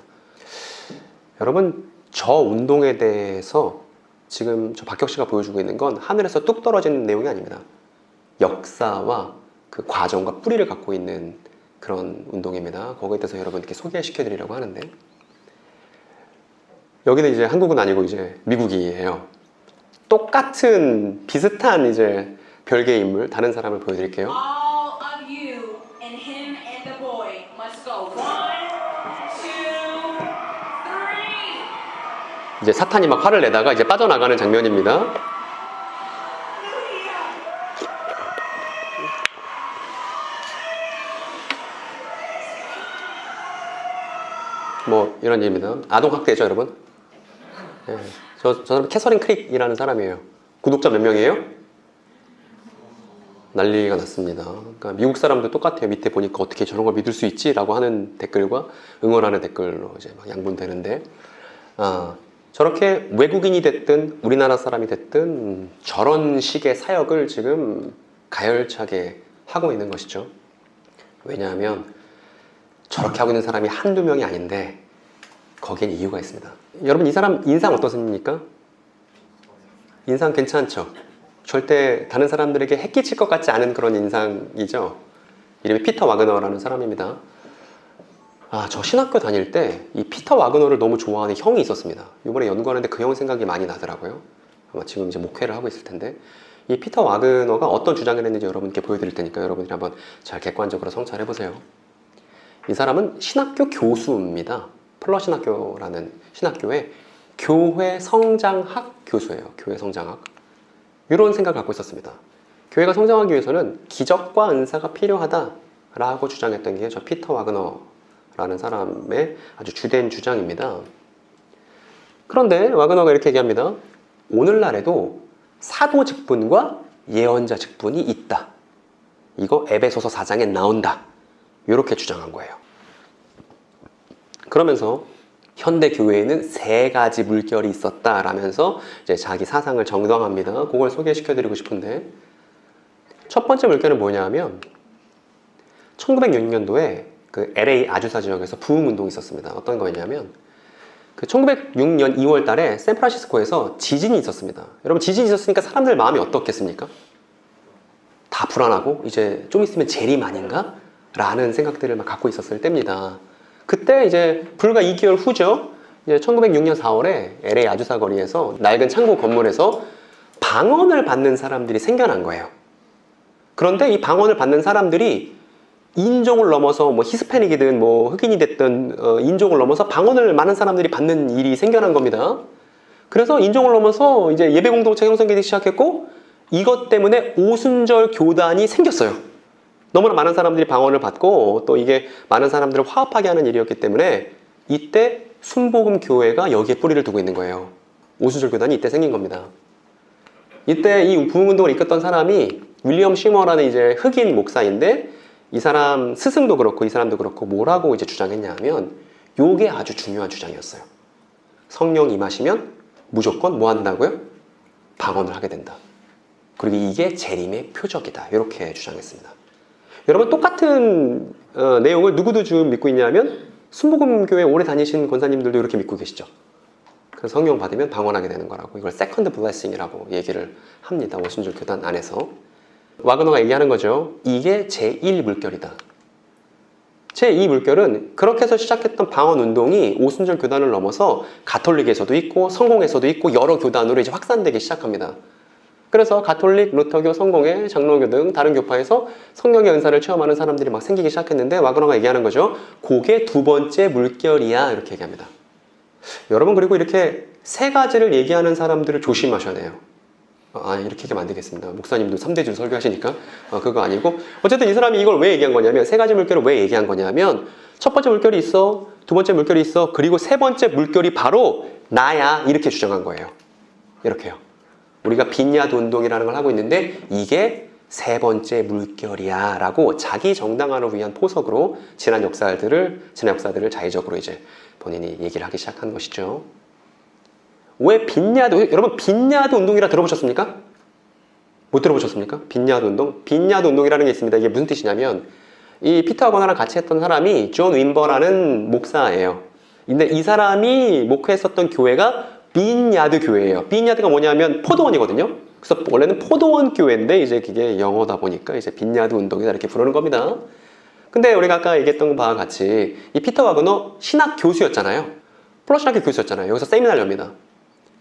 Speaker 2: 여러분 저 운동에 대해서 지금 저 박혁 씨가 보여주고 있는 건 하늘에서 뚝 떨어지는 내용이 아닙니다. 역사와 그 과정과 뿌리를 갖고 있는 그런 운동입니다. 거기에 대해서 여러분께 소개시켜 드리려고 하는데, 여기는 이제 한국은 아니고 이제 미국이에요. 똑같은 비슷한 이제 별개의 인물, 다른 사람을 보여드릴게요.
Speaker 3: All of you and him and the boy must go. 1, 2, 3.
Speaker 2: 이제 사탄이 막 화를 내다가 이제 빠져나가는 장면입니다. 뭐 이런 얘기입니다. 아동학대죠 여러분? 네. 저 사람 캐서린 크릭이라는 사람이에요. 구독자 몇 명이에요? 난리가 났습니다. 그러니까 미국 사람도 똑같아요. 밑에 보니까 어떻게 저런 걸 믿을 수 있지? 라고 하는 댓글과 응원하는 댓글로 이제 막 양분되는데, 저렇게 외국인이 됐든 우리나라 사람이 됐든 저런 식의 사역을 지금 가열차게 하고 있는 것이죠. 왜냐하면 저렇게 하고 있는 사람이 한두 명이 아닌데 거기엔 이유가 있습니다. 여러분 이 사람 인상 어떻습니까? 인상 괜찮죠? 절대 다른 사람들에게 해끼칠 것 같지 않은 그런 인상이죠. 이름이 피터 와그너라는 사람입니다. 저 신학교 다닐 때 이 피터 와그너를 너무 좋아하는 형이 있었습니다. 이번에 연구하는데 그 형 생각이 많이 나더라고요. 아마 지금 이제 목회를 하고 있을 텐데 이 피터 와그너가 어떤 주장을 했는지 여러분께 보여드릴 테니까 여러분들이 한번 잘 객관적으로 성찰해 보세요. 이 사람은 신학교 교수입니다. 플러 신학교라는 신학교의 교회 성장학 교수예요. 교회 성장학. 이런 생각을 갖고 있었습니다. 교회가 성장하기 위해서는 기적과 은사가 필요하다라고 주장했던 게 저 피터 와그너라는 사람의 아주 주된 주장입니다. 그런데 와그너가 이렇게 얘기합니다. 오늘날에도 사도 직분과 예언자 직분이 있다. 이거 에베소서 4장에 나온다. 이렇게 주장한 거예요. 그러면서 현대 교회에는 3가지 물결이 있었다라면서 이제 자기 사상을 정당합니다. 그걸 소개시켜드리고 싶은데 첫 번째 물결은 뭐냐면 1906년도에 그 LA 아주사 지역에서 부흥 운동이 있었습니다. 어떤 거였냐면 그 1906년 2월 달에 샌프란시스코에서 지진이 있었습니다. 여러분 지진이 있었으니까 사람들 마음이 어떻겠습니까? 다 불안하고 이제 좀 있으면 재림 아닌가? 라는 생각들을 막 갖고 있었을 때입니다. 그때 이제 불과 2개월 후죠. 이제 1906년 4월에 LA 아주사 거리에서 낡은 창고 건물에서 방언을 받는 사람들이 생겨난 거예요. 그런데 이 방언을 받는 사람들이 인종을 넘어서 뭐 히스패닉이든 뭐 흑인이 됐든 인종을 넘어서 방언을 많은 사람들이 받는 일이 생겨난 겁니다. 그래서 인종을 넘어서 이제 예배 공동체 형성되기 시작했고 이것 때문에 오순절 교단이 생겼어요. 너무나 많은 사람들이 방언을 받고 또 이게 많은 사람들을 화합하게 하는 일이었기 때문에 이때 순복음 교회가 여기에 뿌리를 두고 있는 거예요. 오순절 교단이 이때 생긴 겁니다. 이때 이 부흥운동을 이끌었던 사람이 윌리엄 시머라는 이제 흑인 목사인데 이 사람 스승도 그렇고 이 사람도 그렇고 뭐라고 이제 주장했냐 하면 요게 아주 중요한 주장이었어요. 성령 임하시면 무조건 뭐 한다고요? 방언을 하게 된다. 그리고 이게 재림의 표적이다. 이렇게 주장했습니다. 여러분 똑같은 내용을 누구도 지금 믿고 있냐면 순복음교회 오래 다니신 권사님들도 이렇게 믿고 계시죠. 그래서 성령 받으면 방언하게 되는 거라고 이걸 세컨드 블레싱이라고 얘기를 합니다. 오순절 교단 안에서. 와그너가 얘기하는 거죠. 이게 제1물결이다. 제2물결은 그렇게 해서 시작했던 방언 운동이 오순절 교단을 넘어서 가톨릭에서도 있고 성공에서도 있고 여러 교단으로 이제 확산되기 시작합니다. 그래서 가톨릭, 루터교, 성공회, 장로교 등 다른 교파에서 성령의 은사를 체험하는 사람들이 막 생기기 시작했는데 와그너가 얘기하는 거죠. 그게 2번째 물결이야. 이렇게 얘기합니다. 여러분 그리고 이렇게 3가지를 얘기하는 사람들을 조심하셔야 돼요. 이렇게 얘기하면 안 되겠습니다. 목사님도 3대주 설교하시니까 그거 아니고 어쨌든 이 사람이 이걸 왜 얘기한 거냐면 3가지 물결을 왜 얘기한 거냐면 첫 번째 물결이 있어, 2번째 물결이 있어, 그리고 3번째 물결이 바로 나야 이렇게 주장한 거예요. 이렇게요. 우리가 빈야드 운동이라는 걸 하고 있는데 이게 3번째 물결이야 라고 자기 정당화를 위한 포석으로 지난 역사들을 자의적으로 이제 본인이 얘기를 하기 시작한 것이죠. 왜 빈야드, 여러분 빈야드 운동이라 들어보셨습니까? 못 들어보셨습니까? 빈야드 운동? 빈야드 운동이라는 게 있습니다. 이게 무슨 뜻이냐면 이 피터 와그너랑 같이 했던 사람이 존 윈버라는 목사예요. 근데 이 사람이 목회했었던 교회가 빈야드 교회예요. 빈야드가 뭐냐면 포도원이거든요. 그래서 원래는 포도원 교회인데 이제 그게 영어다 보니까 이제 빈야드 운동이다 이렇게 부르는 겁니다. 근데 우리가 아까 얘기했던 바와 같이 이 피터 와그너 신학 교수였잖아요. 플러 신학교 교수였잖아요. 여기서 세미나를 엽니다.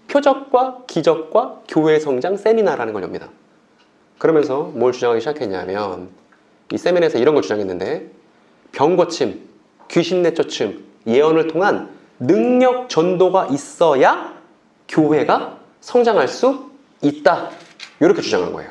Speaker 2: 표적과 기적과 교회 성장 세미나라는 걸 엽니다. 그러면서 뭘 주장하기 시작했냐면 이 세미나에서 이런 걸 주장했는데 병 고침, 귀신 내쫓음, 예언을 통한 능력 전도가 있어야 교회가 성장할 수 있다. 이렇게 주장한 거예요.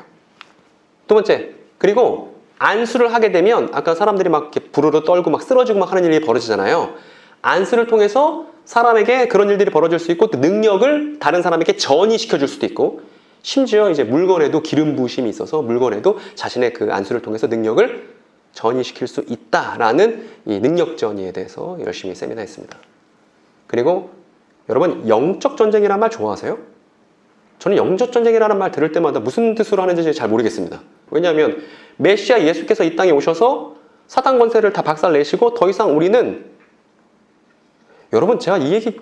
Speaker 2: 2번째, 그리고 안수를 하게 되면 아까 사람들이 막 이렇게 부르르 떨고 막 쓰러지고 막 하는 일이 벌어지잖아요. 안수를 통해서 사람에게 그런 일들이 벌어질 수 있고 또 능력을 다른 사람에게 전이시켜 줄 수도 있고 심지어 이제 물건에도 기름 부으심이 있어서 물건에도 자신의 그 안수를 통해서 능력을 전이시킬 수 있다라는 이 능력 전이에 대해서 열심히 세미나했습니다. 그리고 여러분 영적 전쟁이라는 말 좋아하세요? 저는 영적 전쟁이라는 말 들을 때마다 무슨 뜻으로 하는지 잘 모르겠습니다. 왜냐하면 메시아 예수께서 이 땅에 오셔서 사단 권세를 다 박살내시고 더 이상 우리는 여러분 제가 이 얘기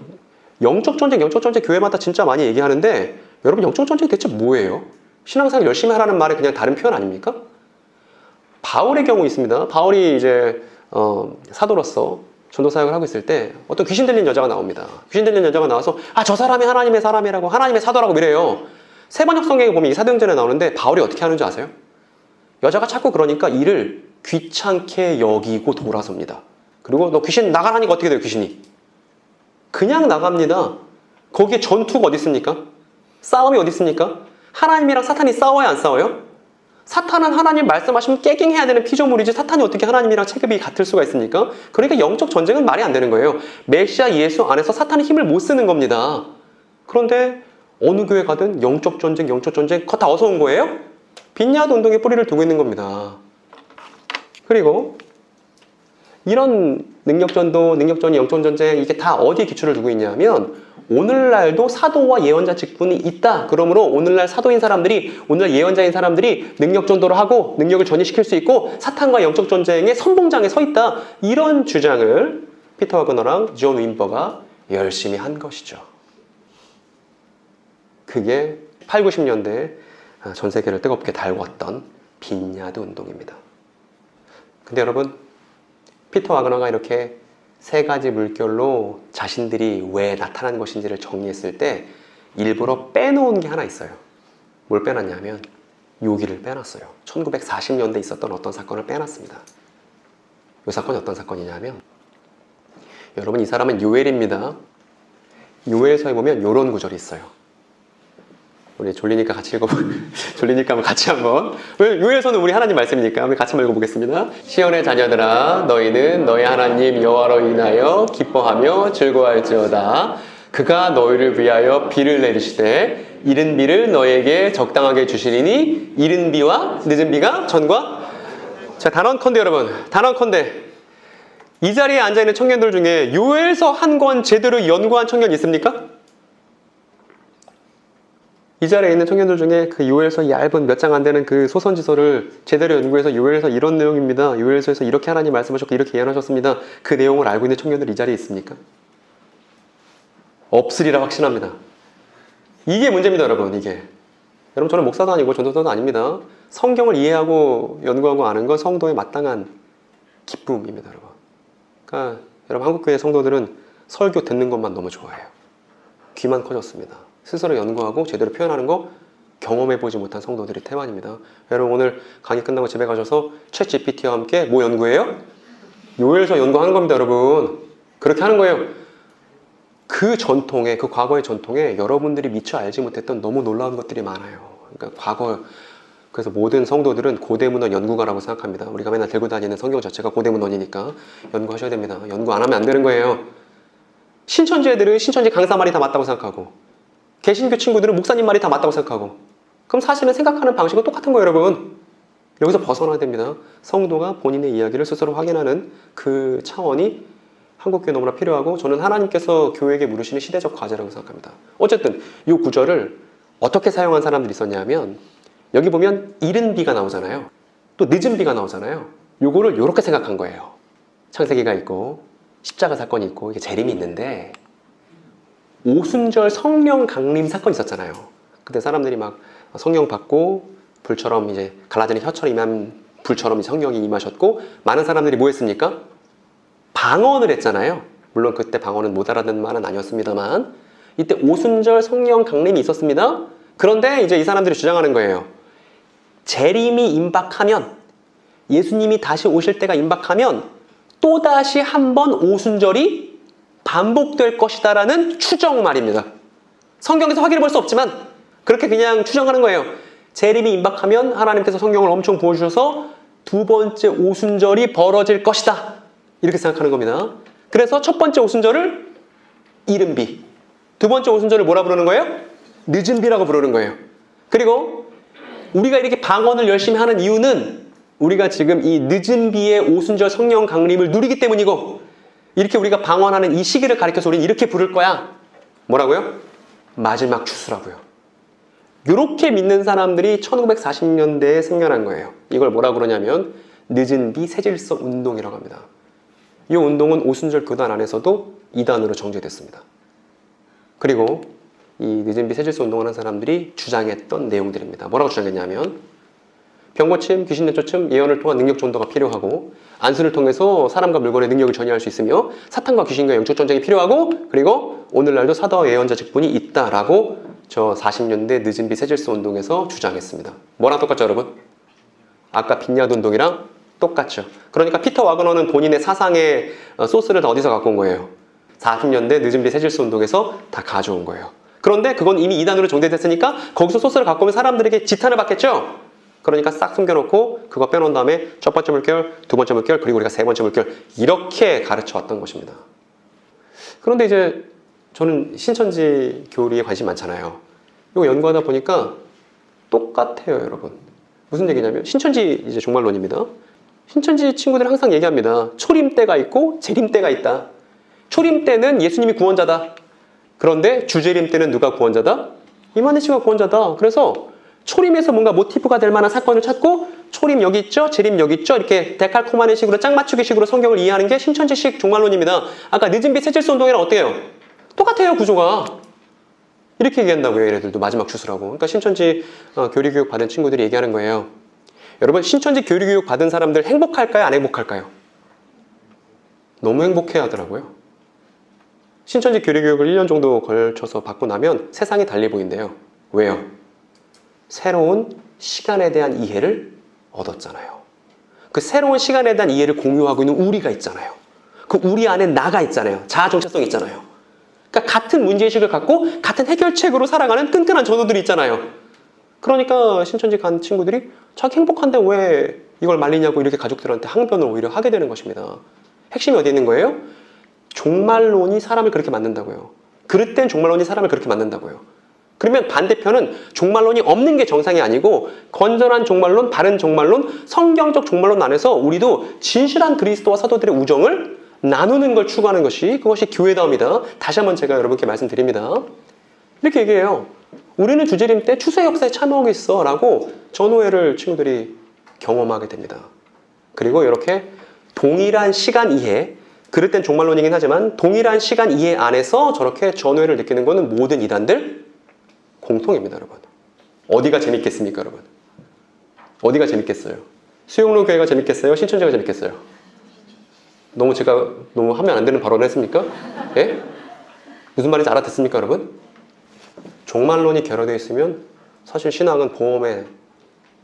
Speaker 2: 영적 전쟁 교회마다 진짜 많이 얘기하는데 여러분 영적 전쟁 대체 뭐예요? 신앙생활 열심히 하라는 말의 그냥 다른 표현 아닙니까? 바울의 경우 있습니다. 바울이 이제 사도로서 전도사역을 하고 있을 때 어떤 귀신 들린 여자가 나옵니다. 귀신 들린 여자가 나와서 저 사람이 하나님의 사람이라고, 하나님의 사도라고 이래요. 세번역 성경에 보면 이 사도행전에 나오는데 바울이 어떻게 하는지 아세요? 여자가 자꾸 그러니까 이를 귀찮게 여기고 돌아섭니다. 그리고 너 귀신 나가라니까 어떻게 돼요, 귀신이? 그냥 나갑니다. 거기에 전투가 어디 있습니까? 싸움이 어디 있습니까? 하나님이랑 사탄이 싸워야 안 싸워요? 사탄은 하나님 말씀하시면 깨갱해야 되는 피조물이지 사탄이 어떻게 하나님이랑 체급이 같을 수가 있습니까? 그러니까 영적 전쟁은 말이 안 되는 거예요. 메시아 예수 안에서 사탄이 힘을 못 쓰는 겁니다. 그런데 어느 교회 가든 영적 전쟁, 그거 다 어서 온 거예요? 빈야드 운동에 뿌리를 두고 있는 겁니다. 그리고 이런 능력전도, 능력전이 영적전쟁 이게 다 어디에 기초를 두고 있냐면 오늘날도 사도와 예언자 직분이 있다. 그러므로 오늘날 사도인 사람들이, 오늘날 예언자인 사람들이 능력전도를 하고 능력을 전이시킬 수 있고 사탄과 영적전쟁의 선봉장에 서 있다. 이런 주장을 피터 와그너랑 존 윈버가 열심히 한 것이죠. 그게 8, 90년대에 전 세계를 뜨겁게 달궜던 빈야드 운동입니다. 근데 여러분, 피터 와그너가 이렇게 세 가지 물결로 자신들이 왜 나타난 것인지를 정리했을 때 일부러 빼놓은 게 하나 있어요. 뭘 빼놨냐면 요기를 빼놨어요. 1940년대에 있었던 어떤 사건을 빼놨습니다. 이 사건이 어떤 사건이냐면, 여러분, 이 사람은 요엘입니다. 요엘서에 보면 이런 구절이 있어요. 우리 졸리니까 같이 졸리니까 같이 한번. 요엘서는 우리 하나님 말씀이니까 우리 같이 한번 읽어보겠습니다. 시온의 자녀들아, 너희는 너희 하나님 여호와로 인하여 기뻐하며 즐거워할지어다. 그가 너희를 위하여 비를 내리시되 이른 비를 너희에게 적당하게 주시리니 이른 비와 늦은 비가 전과. 자, 단언컨대 여러분, 단언컨대 이 자리에 앉아있는 청년들 중에 요엘서 한 권 제대로 연구한 청년 있습니까? 이 자리에 있는 청년들 중에 그 요엘서 얇은 몇 장 안 되는 그 소선지서를 제대로 연구해서 요엘서 이런 내용입니다. 요엘서에서 이렇게 하나님 말씀하셨고 이렇게 예언하셨습니다. 그 내용을 알고 있는 청년들 이 자리에 있습니까? 없으리라 확신합니다. 이게 문제입니다, 여러분. 이게. 여러분, 저는 목사도 아니고 전도사도 아닙니다. 성경을 이해하고 연구하고 아는 건 성도의 마땅한 기쁨입니다, 여러분. 그러니까 여러분, 한국교회 성도들은 설교 듣는 것만 너무 좋아해요. 귀만 커졌습니다. 스스로 연구하고 제대로 표현하는 거 경험해보지 못한 성도들이 태반입니다. 여러분, 오늘 강의 끝나고 집에 가셔서 챗 GPT와 함께 뭐 연구해요? 요엘서 연구하는 겁니다, 여러분. 그렇게 하는 거예요. 그 전통에, 그 과거의 전통에 여러분들이 미처 알지 못했던 너무 놀라운 것들이 많아요. 그러니까 그래서 모든 성도들은 고대문헌 연구가라고 생각합니다. 우리가 맨날 들고 다니는 성경 자체가 고대문헌이니까 연구하셔야 됩니다. 연구 안 하면 안 되는 거예요. 신천지 애들은 신천지 강사 말이 다 맞다고 생각하고, 개신교 친구들은 목사님 말이 다 맞다고 생각하고, 그럼 사실은 생각하는 방식은 똑같은 거예요, 여러분. 여기서 벗어나야 됩니다. 성도가 본인의 이야기를 스스로 확인하는 그 차원이 한국교회에 너무나 필요하고, 저는 하나님께서 교회에게 물으시는 시대적 과제라고 생각합니다. 어쨌든 이 구절을 어떻게 사용한 사람들이 있었냐면, 여기 보면 이른 비가 나오잖아요. 또 늦은 비가 나오잖아요. 요거를 이렇게 생각한 거예요. 창세기가 있고 십자가 사건이 있고 이게 재림이 있는데, 오순절 성령 강림 사건이 있었잖아요. 그때 사람들이 막 성령 받고 불처럼 이제 갈라지는 혀처럼 임한 불처럼 성령이 임하셨고, 많은 사람들이 뭐 했습니까? 방언을 했잖아요. 물론 그때 방언은 못 알아듣는 말은 아니었습니다만 이때 오순절 성령 강림이 있었습니다. 그런데 이제 이 사람들이 주장하는 거예요. 재림이 임박하면, 예수님이 다시 오실 때가 임박하면 또다시 한번 오순절이 반복될 것이다라는 추정 말입니다. 성경에서 확인해 볼 수 없지만 그렇게 그냥 추정하는 거예요. 재림이 임박하면 하나님께서 성경을 엄청 부어주셔서 두 번째 오순절이 벌어질 것이다, 이렇게 생각하는 겁니다. 그래서 첫 번째 오순절을 이른 비, 두 번째 오순절을 뭐라 부르는 거예요? 늦은 비라고 부르는 거예요. 그리고 우리가 이렇게 방언을 열심히 하는 이유는 우리가 지금 이 늦은 비의 오순절 성령 강림을 누리기 때문이고, 이렇게 우리가 방언하는 이 시기를 가리켜서 우리는 이렇게 부를 거야. 뭐라고요? 마지막 추수라고요. 이렇게 믿는 사람들이 1940년대에 생겨난 거예요. 이걸 뭐라 그러냐면 늦은 비 새질서 운동이라고 합니다. 이 운동은 오순절 교단 안에서도 이단으로 정죄됐습니다. 그리고 이 늦은 비 새질서 운동하는 사람들이 주장했던 내용들입니다. 뭐라고 주장했냐면, 병고침, 귀신 내쫓음, 예언을 통한 능력 전도가 필요하고 안수를 통해서 사람과 물건의 능력을 전이할 수 있으며 사탄과 귀신과 영적 전쟁이 필요하고 그리고 오늘날도 사도와 예언자 직분이 있다라고 저 40년대 늦은비 세질스 운동에서 주장했습니다. 뭐랑 똑같죠 여러분? 아까 빈야드 운동이랑 똑같죠. 그러니까 피터 와그너는 본인의 사상의 소스를 다 어디서 갖고 온 거예요? 40년대 늦은비 세질스 운동에서 다 가져온 거예요. 그런데 그건 이미 이단으로 정대됐으니까 거기서 소스를 갖고 오면 사람들에게 지탄을 받겠죠? 그러니까 싹 숨겨놓고 그거 빼놓은 다음에 첫 번째 물결, 두 번째 물결, 그리고 우리가 세 번째 물결 이렇게 가르쳐 왔던 것입니다. 그런데 이제 저는 신천지 교리에 관심이 많잖아요. 이거 연구하다 보니까 똑같아요 여러분. 무슨 얘기냐면 신천지 이제 종말론입니다. 신천지 친구들이 항상 얘기합니다. 초림 때가 있고 재림 때가 있다. 초림 때는 예수님이 구원자다. 그런데 주재림 때는 누가 구원자다? 이만희 씨가 구원자다. 그래서 초림에서 뭔가 모티프가 될 만한 사건을 찾고 초림 여기 있죠? 재림 여기 있죠? 이렇게 데칼코마니 식으로 짝 맞추기 식으로 성경을 이해하는 게 신천지식 종말론입니다. 아까 늦은빛 세질스 운동이랑 어때요? 똑같아요 구조가. 이렇게 얘기한다고요 얘네들도 마지막 추수라고. 그러니까 신천지 교리교육 받은 친구들이 얘기하는 거예요. 여러분 신천지 교리교육 받은 사람들 행복할까요? 안 행복할까요? 너무 행복해 하더라고요. 신천지 교리교육을 1년 정도 걸쳐서 받고 나면 세상이 달리 보인대요. 왜요? 새로운 시간에 대한 이해를 얻었잖아요. 그 새로운 시간에 대한 이해를 공유하고 있는 우리가 있잖아요. 그 우리 안에 나가 있잖아요. 자아 정체성이 있잖아요. 그러니까 같은 문제의식을 갖고 같은 해결책으로 살아가는 끈끈한 전우들이 있잖아요. 그러니까 신천지 간 친구들이 자기 행복한데 왜 이걸 말리냐고 이렇게 가족들한테 항변을 오히려 하게 되는 것입니다. 핵심이 어디 있는 거예요? 종말론이 사람을 그렇게 만든다고요. 그릇된 종말론이 사람을 그렇게 만든다고요. 그러면 반대편은 종말론이 없는 게 정상이 아니고 건전한 종말론, 바른 종말론, 성경적 종말론 안에서 우리도 진실한 그리스도와 사도들의 우정을 나누는 걸 추구하는 것이 그것이 교회다움이다. 다시 한번 제가 여러분께 말씀드립니다. 이렇게 얘기해요. 우리는 주재림 때 추수의 역사에 참여하고 있어 라고 전후회를 친구들이 경험하게 됩니다. 그리고 이렇게 동일한 시간 이해, 그릇된 종말론이긴 하지만 동일한 시간 이해 안에서 저렇게 전후회를 느끼는 것은 모든 이단들 공통입니다, 여러분. 어디가 재밌겠습니까, 여러분? 어디가 재밌겠어요? 수용로 교회가 재밌겠어요? 신천지가 재밌겠어요? 제가 너무 하면 안 되는 발언을 했습니까? 예? 무슨 말인지 알아듣습니까, 여러분? 종말론이 결여되어 있으면 사실 신앙은 보험에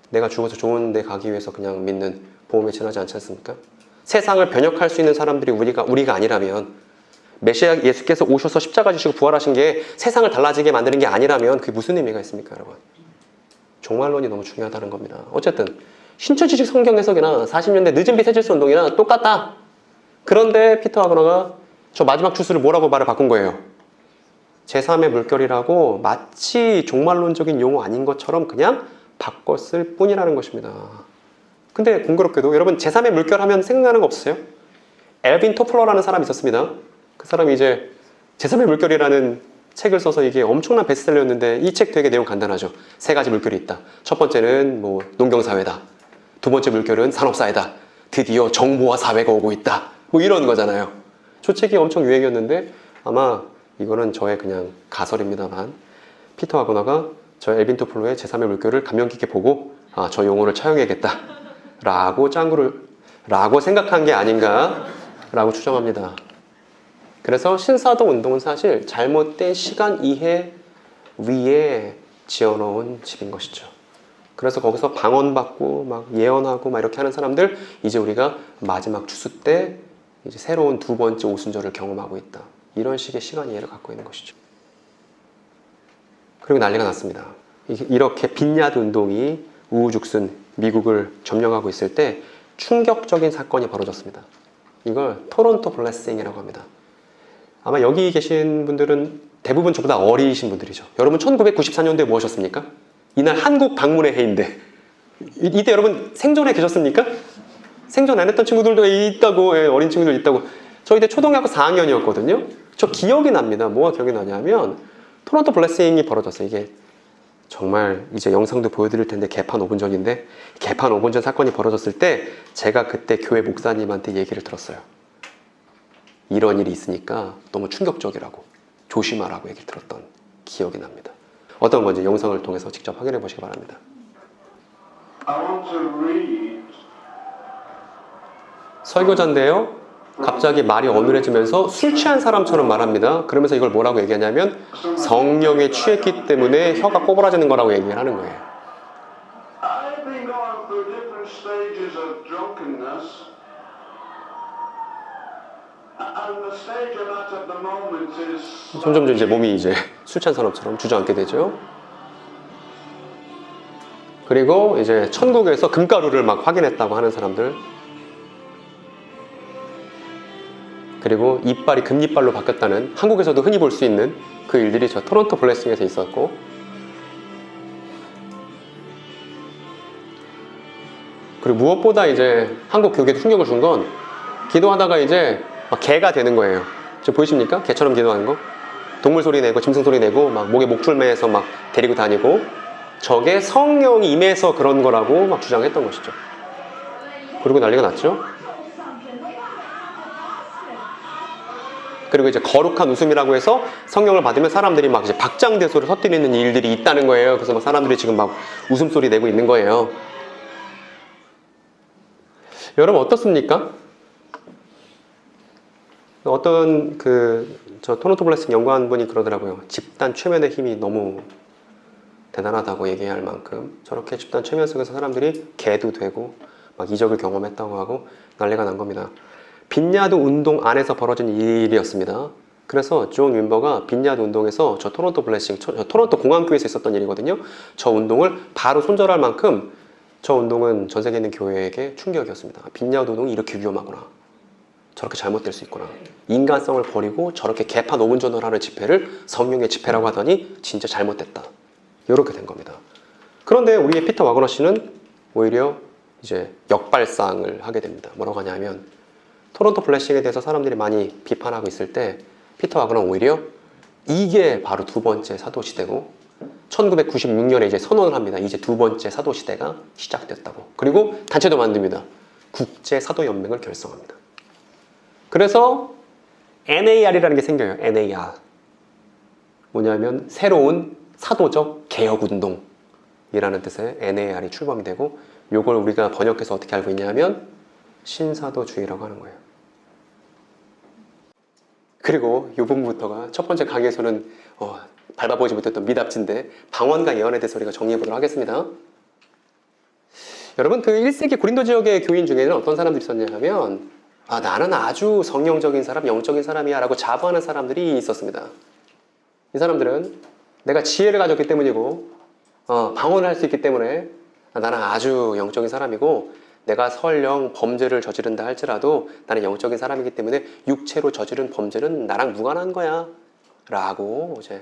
Speaker 2: 내가 죽어서 좋은 데 가기 위해서 그냥 믿는 보험에 지나지 않지 않습니까? 세상을 변혁할 수 있는 사람들이 우리가 아니라면 메시아 예수께서 오셔서 십자가 지시고 부활하신 게 세상을 달라지게 만드는 게 아니라면 그게 무슨 의미가 있습니까, 여러분? 종말론이 너무 중요하다는 겁니다. 어쨌든 신천지식 성경 해석이나 40년대 늦은빛 세질스 운동이나 똑같다. 그런데 피터 와그너가 저 마지막 추수를 뭐라고 말을 바꾼 거예요? 제3의 물결이라고 마치 종말론적인 용어 아닌 것처럼 그냥 바꿨을 뿐이라는 것입니다. 근데 공교롭게도 여러분 제3의 물결 하면 생각나는 거 없으세요? 엘빈 토플러라는 사람이 있었습니다. 그 사람이 이제 제3의 물결이라는 책을 써서 이게 엄청난 베스트셀러였는데 이 책 되게 내용 간단하죠. 3가지 물결이 있다. 첫 번째는 뭐 농경사회다. 두 번째 물결은 산업사회다. 드디어 정보화 사회가 오고 있다. 뭐 이런 거잖아요. 저 책이 엄청 유행이었는데 아마 이거는 저의 그냥 가설입니다만 피터 와그너가 저 엘빈 토플러의 제3의 물결을 감명 깊게 보고 저 용어를 차용해야겠다 라고 라고 생각한 게 아닌가 라고 추정합니다. 그래서 신사도 운동은 사실 잘못된 시간 이해 위에 지어놓은 집인 것이죠. 그래서 거기서 방언받고 막 예언하고 막 이렇게 하는 사람들 이제 우리가 마지막 추수 때 이제 새로운 두 번째 오순절을 경험하고 있다. 이런 식의 시간 이해를 갖고 있는 것이죠. 그리고 난리가 났습니다. 이렇게 빈야드 운동이 우후죽순 미국을 점령하고 있을 때 충격적인 사건이 벌어졌습니다. 이걸 토론토 블레싱이라고 합니다. 아마 여기 계신 분들은 대부분 저보다 어리신 분들이죠. 여러분 1994년도에 뭐 하셨습니까? 이날 한국 방문의 해인데 이때 여러분 생존해 계셨습니까? 생존 안 했던 친구들도 있다고, 어린 친구들 있다고. 저 이때 초등학교 4학년이었거든요. 저 기억이 납니다. 뭐가 기억이 나냐면 토론토 블레싱이 벌어졌어요. 이게 정말 이제 영상도 보여드릴 텐데 개판 5분 전인데 개판 5분 전 사건이 벌어졌을 때 제가 그때 교회 목사님한테 얘기를 들었어요. 이런 일이 있으니까 너무 충격적이라고 조심하라고 얘기를 들었던 기억이 납니다. 어떤 건지 영상을 통해서 직접 확인해 보시기 바랍니다.
Speaker 4: I want to read
Speaker 2: 설교자인데요. 갑자기 말이 어눌해지면서 술 취한 사람처럼 말합니다. 그러면서 이걸 뭐라고 얘기하냐면 성령에 취했기 때문에 혀가 꼬부라지는 거라고 얘기를 하는 거예요.
Speaker 4: I've been going through different stages of drunkenness. And the stage I'm at the moment is
Speaker 2: 점점 이제 몸이 이제 술 취한 사람처럼 주저앉게 되죠. 그리고 이제 천국에서 금가루를 막 확인했다고 하는 사람들, 그리고 이빨이 금이빨로 바뀌었다는, 한국에서도 흔히 볼 수 있는 그 일들이 저 토론토 블레싱에서 있었고, 그리고 무엇보다 이제 한국 교회에 충격을 준 건 기도하다가 이제 막 개가 되는 거예요. 지금 보이십니까? 개처럼 기도하는 거. 동물 소리 내고 짐승 소리 내고 막 목에 목줄 매서 막 데리고 다니고, 저게 성령이 임해서 그런 거라고 막 주장했던 것이죠. 그리고 난리가 났죠. 그리고 이제 거룩한 웃음이라고 해서 성령을 받으면 사람들이 막 이제 박장대소를 터뜨리는 일들이 있다는 거예요. 그래서 막 사람들이 지금 막 웃음소리 내고 있는 거예요. 여러분 어떻습니까? 어떤 저 토론토 블레싱 연구한 분이 그러더라고요. 집단 최면의 힘이 너무 대단하다고 얘기할 만큼 저렇게 집단 최면 속에서 사람들이 개도 되고 막 이적을 경험했다고 하고 난리가 난 겁니다. 빈야드 운동 안에서 벌어진 일이었습니다. 그래서 존 윈버가 빈야드 운동에서 저 토론토 블레싱, 저 토론토 공항교회에서 있었던 일이거든요. 저 운동을 바로 손절할 만큼 저 운동은 전 세계에 있는 교회에게 충격이었습니다. 빈야드 운동이 이렇게 위험하구나. 저렇게 잘못될 수 있구나. 인간성을 버리고 저렇게 개판 5분 전을 하는 집회를 성령의 집회라고 하더니 진짜 잘못됐다. 이렇게 된 겁니다. 그런데 우리의 피터 와그너 씨는 오히려 이제 역발상을 하게 됩니다. 뭐라고 하냐면 토론토 블레싱에 대해서 사람들이 많이 비판하고 있을 때 피터 와그너는 오히려 이게 바로 두 번째 사도시대고 1996년에 이제 선언을 합니다. 이제 두 번째 사도시대가 시작됐다고. 그리고 단체도 만듭니다. 국제사도연맹을 결성합니다. 그래서 NAR이라는 게 생겨요. NAR. 뭐냐면 새로운 사도적 개혁운동이라는 뜻의 NAR이 출범이 되고, 요걸 우리가 번역해서 어떻게 알고 있냐면 신사도주의라고 하는 거예요. 그리고 이 부분부터가 첫 번째 강의에서는 밟아보지 못했던 미답진데 방언과 예언에 대해서 우리가 정리해 보도록 하겠습니다. 여러분 그 1세기 고린도 지역의 교인 중에는 어떤 사람들이 있었냐 하면 나는 아주 성령적인 사람, 영적인 사람이야 라고 자부하는 사람들이 있었습니다. 이 사람들은 내가 지혜를 가졌기 때문이고 방언을 할 수 있기 때문에 나는 아주 영적인 사람이고, 내가 설령 범죄를 저지른다 할지라도 나는 영적인 사람이기 때문에 육체로 저지른 범죄는 나랑 무관한 거야 라고 이제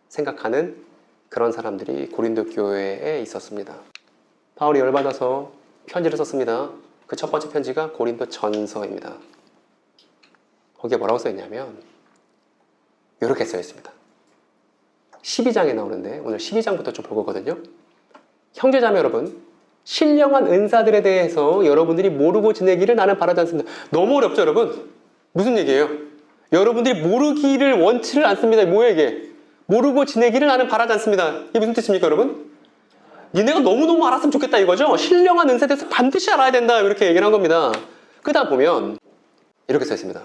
Speaker 2: 생각하는 그런 사람들이 고린도 교회에 있었습니다. 바울이 열받아서 편지를 썼습니다. 그 첫 번째 편지가 고린도 전서입니다. 거기에 뭐라고 써있냐면 이렇게 써있습니다. 12장에 나오는데 오늘 12장부터 좀 볼 거거든요. 형제자매 여러분, 신령한 은사들에 대해서 여러분들이 모르고 지내기를 나는 바라지 않습니다. 너무 어렵죠 여러분? 무슨 얘기예요? 여러분들이 모르기를 원치를 않습니다. 뭐예요 이게? 모르고 지내기를 나는 바라지 않습니다. 이게 무슨 뜻입니까 여러분? 니네가 너무너무 알았으면 좋겠다 이거죠? 신령한 은사에 대해서 반드시 알아야 된다 이렇게 얘기를 한 겁니다. 그러다 보면 이렇게 써 있습니다.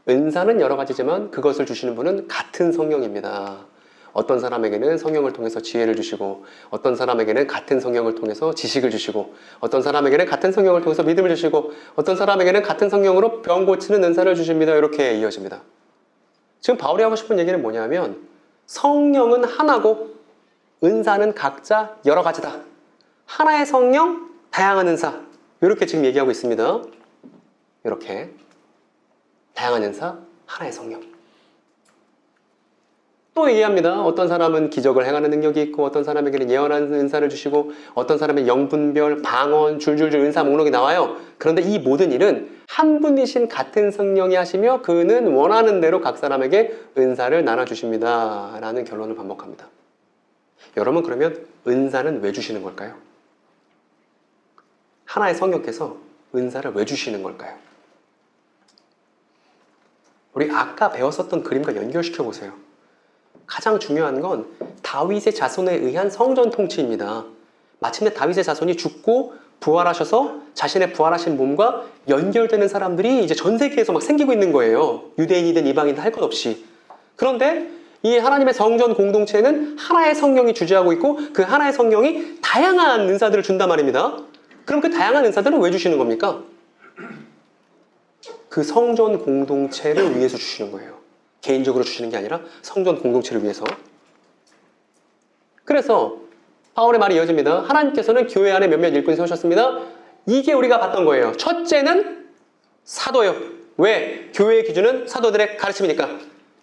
Speaker 2: 은사는 여러 가지지만 그것을 주시는 분은 같은 성령입니다. 어떤 사람에게는 성령을 통해서 지혜를 주시고, 어떤 사람에게는 같은 성령을 통해서 지식을 주시고, 어떤 사람에게는 같은 성령을 통해서 믿음을 주시고, 어떤 사람에게는 같은 성령으로 병 고치는 은사를 주십니다. 이렇게 이어집니다. 지금 바울이 하고 싶은 얘기는 뭐냐면 성령은 하나고 은사는 각자 여러 가지다. 하나의 성령, 다양한 은사. 이렇게 지금 얘기하고 있습니다. 이렇게 다양한 은사, 하나의 성령. 또 얘기합니다. 어떤 사람은 기적을 행하는 능력이 있고, 어떤 사람에게는 예언하는 은사를 주시고, 어떤 사람은 영분별, 방언, 줄줄줄 은사 목록이 나와요. 그런데 이 모든 일은 한 분이신 같은 성령이 하시며 그는 원하는 대로 각 사람에게 은사를 나눠주십니다. 라는 결론을 반복합니다. 여러분 그러면 은사는 왜 주시는 걸까요? 하나의 성령께서 은사를 왜 주시는 걸까요? 우리 아까 배웠었던 그림과 연결시켜 보세요. 가장 중요한 건 다윗의 자손에 의한 성전 통치입니다. 마침내 다윗의 자손이 죽고 부활하셔서 자신의 부활하신 몸과 연결되는 사람들이 이제 전 세계에서 막 생기고 있는 거예요. 유대인이든 이방인이든 할 것 없이. 그런데 이 하나님의 성전 공동체는 하나의 성령이 주재하고 있고 그 하나의 성령이 다양한 은사들을 준단 말입니다. 그럼 그 다양한 은사들은 왜 주시는 겁니까? 그 성전 공동체를 위해서 주시는 거예요. 개인적으로 주시는 게 아니라 성전 공동체를 위해서. 그래서 바울의 말이 이어집니다. 하나님께서는 교회 안에 몇몇 일꾼 세우셨습니다. 이게 우리가 봤던 거예요. 첫째는 사도요. 왜? 교회의 기준은 사도들의 가르침이니까.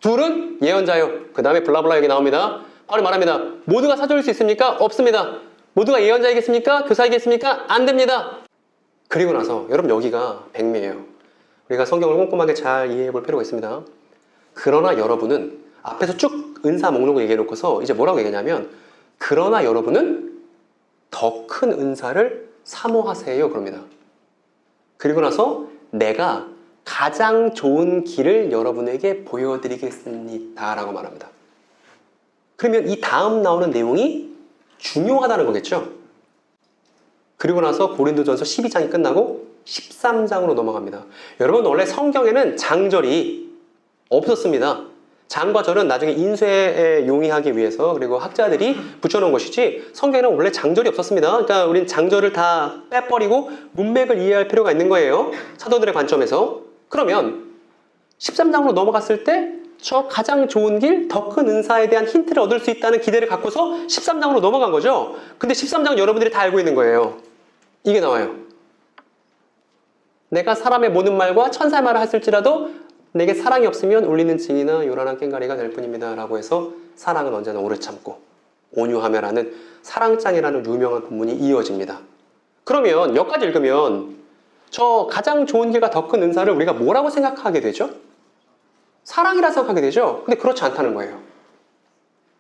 Speaker 2: 둘은 예언자요. 그 다음에 블라블라 여기 나옵니다. 바울이 말합니다. 모두가 사도일 수 있습니까? 없습니다. 모두가 예언자이겠습니까? 교사이겠습니까? 안 됩니다. 그리고 나서 여러분 여기가 백미예요. 우리가 성경을 꼼꼼하게 잘 이해해 볼 필요가 있습니다. 그러나 여러분은 앞에서 쭉 은사 목록을 얘기해 놓고서 이제 뭐라고 얘기하냐면 그러나 여러분은 더 큰 은사를 사모하세요. 그럽니다. 그리고 나서 내가 가장 좋은 길을 여러분에게 보여드리겠습니다. 라고 말합니다. 그러면 이 다음 나오는 내용이 중요하다는 거겠죠? 그리고 나서 고린도전서 12장이 끝나고 13장으로 넘어갑니다. 여러분 원래 성경에는 장절이 없었습니다. 장과 절은 나중에 인쇄에 용이하기 위해서 그리고 학자들이 붙여놓은 것이지 성경에는 원래 장절이 없었습니다. 그러니까 우린 장절을 다 빼버리고 문맥을 이해할 필요가 있는 거예요. 사도들의 관점에서. 그러면 13장으로 넘어갔을 때 저 가장 좋은 길, 더 큰 은사에 대한 힌트를 얻을 수 있다는 기대를 갖고서 13장으로 넘어간 거죠. 근데 13장은 여러분들이 다 알고 있는 거예요. 이게 나와요. 내가 사람의 모든 말과 천사의 말을 했을지라도 내게 사랑이 없으면 울리는 징이나 요란한 꽹가리가 될 뿐입니다. 라고 해서 사랑은 언제나 오래 참고 온유하며라는 사랑장이라는 유명한 본문이 이어집니다. 그러면 여기까지 읽으면 저 가장 좋은 길과 더 큰 은사를 우리가 뭐라고 생각하게 되죠? 사랑이라 생각하게 되죠? 근데 그렇지 않다는 거예요.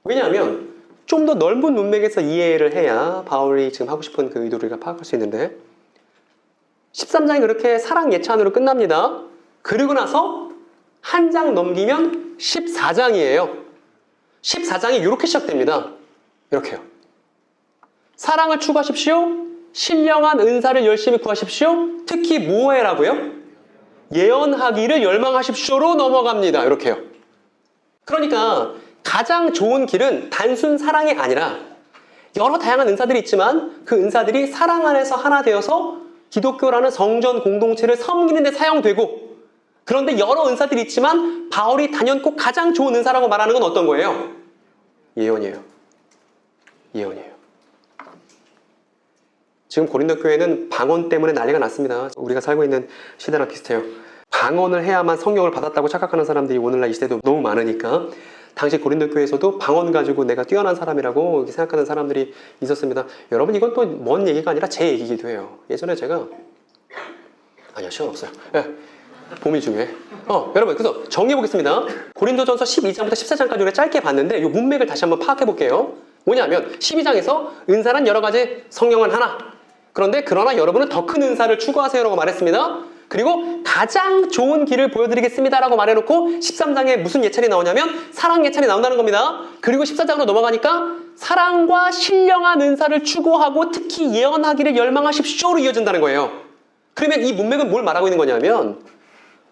Speaker 2: 왜냐하면 좀 더 넓은 문맥에서 이해를 해야 바울이 지금 하고 싶은 그 의도를 우리가 파악할 수 있는데 13장이 그렇게 사랑 예찬으로 끝납니다. 그리고 나서 한 장 넘기면 14장이에요. 14장이 이렇게 시작됩니다. 이렇게요. 사랑을 추구하십시오. 신령한 은사를 열심히 구하십시오. 특히 뭐 해라고요? 예언하기를 열망하십시오로 넘어갑니다. 이렇게요. 그러니까 가장 좋은 길은 단순 사랑이 아니라 여러 다양한 은사들이 있지만 그 은사들이 사랑 안에서 하나 되어서 기독교라는 성전 공동체를 섬기는 데 사용되고 그런데 여러 은사들이 있지만 바울이 단연코 가장 좋은 은사라고 말하는 건 어떤 거예요? 예언이에요. 예언이에요. 지금 고린도 교회는 방언 때문에 난리가 났습니다. 우리가 살고 있는 시대랑 비슷해요. 방언을 해야만 성령을 받았다고 착각하는 사람들이 오늘날 이 시대도 너무 많으니까 당시 고린도 교회에서도 방언 가지고 내가 뛰어난 사람이라고 생각하는 사람들이 있었습니다. 여러분 이건 또 먼 얘기가 아니라 제 얘기기도 해요. 예전에 제가 아니요 시간 없어요. 봄이 중요해. 여러분 그래서 정리해 보겠습니다. 고린도전서 12장부터 14장까지 우리가 짧게 봤는데 이 문맥을 다시 한번 파악해 볼게요. 뭐냐면 12장에서 은사는 여러 가지, 성령은 하나. 그런데 그러나 여러분은 더 큰 은사를 추구하세요라고 말했습니다. 그리고 가장 좋은 길을 보여드리겠습니다라고 말해놓고 13장에 무슨 예찬이 나오냐면 사랑 예찬이 나온다는 겁니다. 그리고 14장으로 넘어가니까 사랑과 신령한 은사를 추구하고 특히 예언하기를 열망하십시오로 이어진다는 거예요. 그러면 이 문맥은 뭘 말하고 있는 거냐면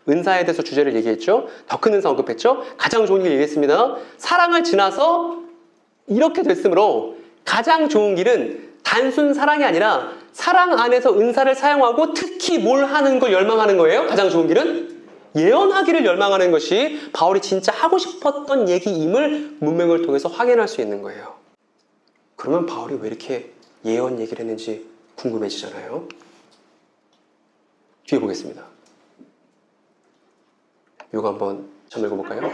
Speaker 2: 은사에 대해서 주제를 얘기했죠. 더 큰 은사 언급했죠. 가장 좋은 길 얘기했습니다. 사랑을 지나서 이렇게 됐으므로 가장 좋은 길은 단순 사랑이 아니라 사랑 안에서 은사를 사용하고 특히 뭘 하는 걸 열망하는 거예요. 가장 좋은 길은 예언하기를 열망하는 것이 바울이 진짜 하고 싶었던 얘기임을 문맥을 통해서 확인할 수 있는 거예요. 그러면 바울이 왜 이렇게 예언 얘기를 했는지 궁금해지잖아요. 뒤에 보겠습니다. 이거 한번 좀 읽어볼까요?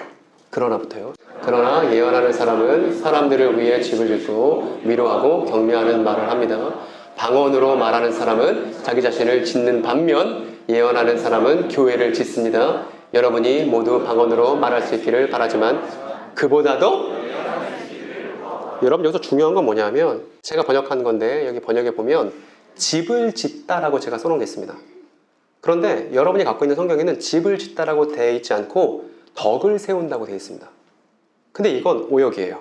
Speaker 2: 그러나부터요. 그러나 예언하는 사람은 사람들을 위해 집을 짓고 위로하고 격려하는 말을 합니다. 방언으로 말하는 사람은 자기 자신을 짓는 반면 예언하는 사람은 교회를 짓습니다. 여러분이 모두 방언으로 말할 수 있기를 바라지만 그보다도 여러분 여기서 중요한 건 뭐냐면 제가 번역한 건데 여기 번역에 보면 집을 짓다라고 제가 써놓은 게 있습니다. 그런데 여러분이 갖고 있는 성경에는 집을 짓다라고 되어 있지 않고 덕을 세운다고 되어 있습니다. 근데 이건 오역이에요.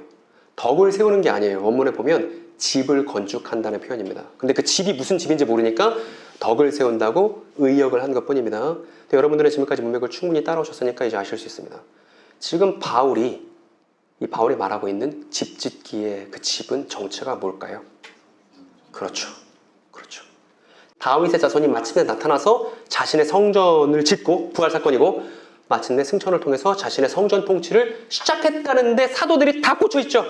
Speaker 2: 덕을 세우는 게 아니에요. 원문에 보면 집을 건축한다는 표현입니다. 근데 그 집이 무슨 집인지 모르니까 덕을 세운다고 의역을 한 것뿐입니다. 근데 여러분들은 지금까지 문맥을 충분히 따라오셨으니까 이제 아실 수 있습니다. 지금 바울이 말하고 있는 집 짓기의 그 집은 정체가 뭘까요? 그렇죠. 다윗의 자손이 마침내 나타나서 자신의 성전을 짓고, 부활사건이고 마침내 승천을 통해서 자신의 성전 통치를 시작했다는데 사도들이 다 꽂혀있죠.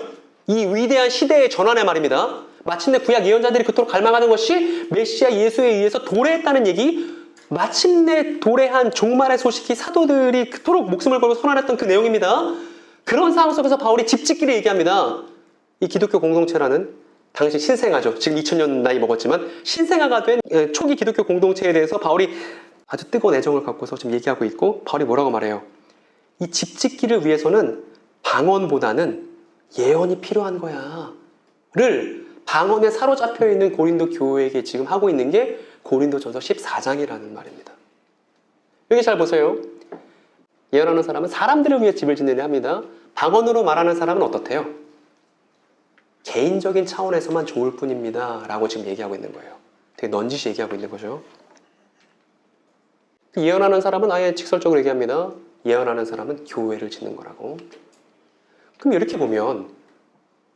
Speaker 2: 이 위대한 시대의 전환의 말입니다. 마침내 구약 예언자들이 그토록 갈망하는 것이 메시아 예수에 의해서 도래했다는 얘기, 마침내 도래한 종말의 소식이 사도들이 그토록 목숨을 걸고 선언했던 그 내용입니다. 그런 상황 속에서 바울이 집 짓기를 얘기합니다. 이 기독교 공동체라는 당시 신생아죠. 지금 2000년 나이 먹었지만 신생아가 된 초기 기독교 공동체에 대해서 바울이 아주 뜨거운 애정을 갖고서 지금 얘기하고 있고, 바울이 뭐라고 말해요? 이 집 짓기를 위해서는 방언보다는 예언이 필요한 거야 를 방언에 사로잡혀 있는 고린도 교회에게 지금 하고 있는 게 고린도전서 14장이라는 말입니다. 여기 잘 보세요. 예언하는 사람은 사람들을 위해 집을 짓느냐 합니다. 방언으로 말하는 사람은 어떻대요? 개인적인 차원에서만 좋을 뿐입니다 라고 지금 얘기하고 있는 거예요. 되게 넌지시 얘기하고 있는 거죠. 예언하는 사람은 아예 직설적으로 얘기합니다. 예언하는 사람은 교회를 짓는 거라고. 그럼 이렇게 보면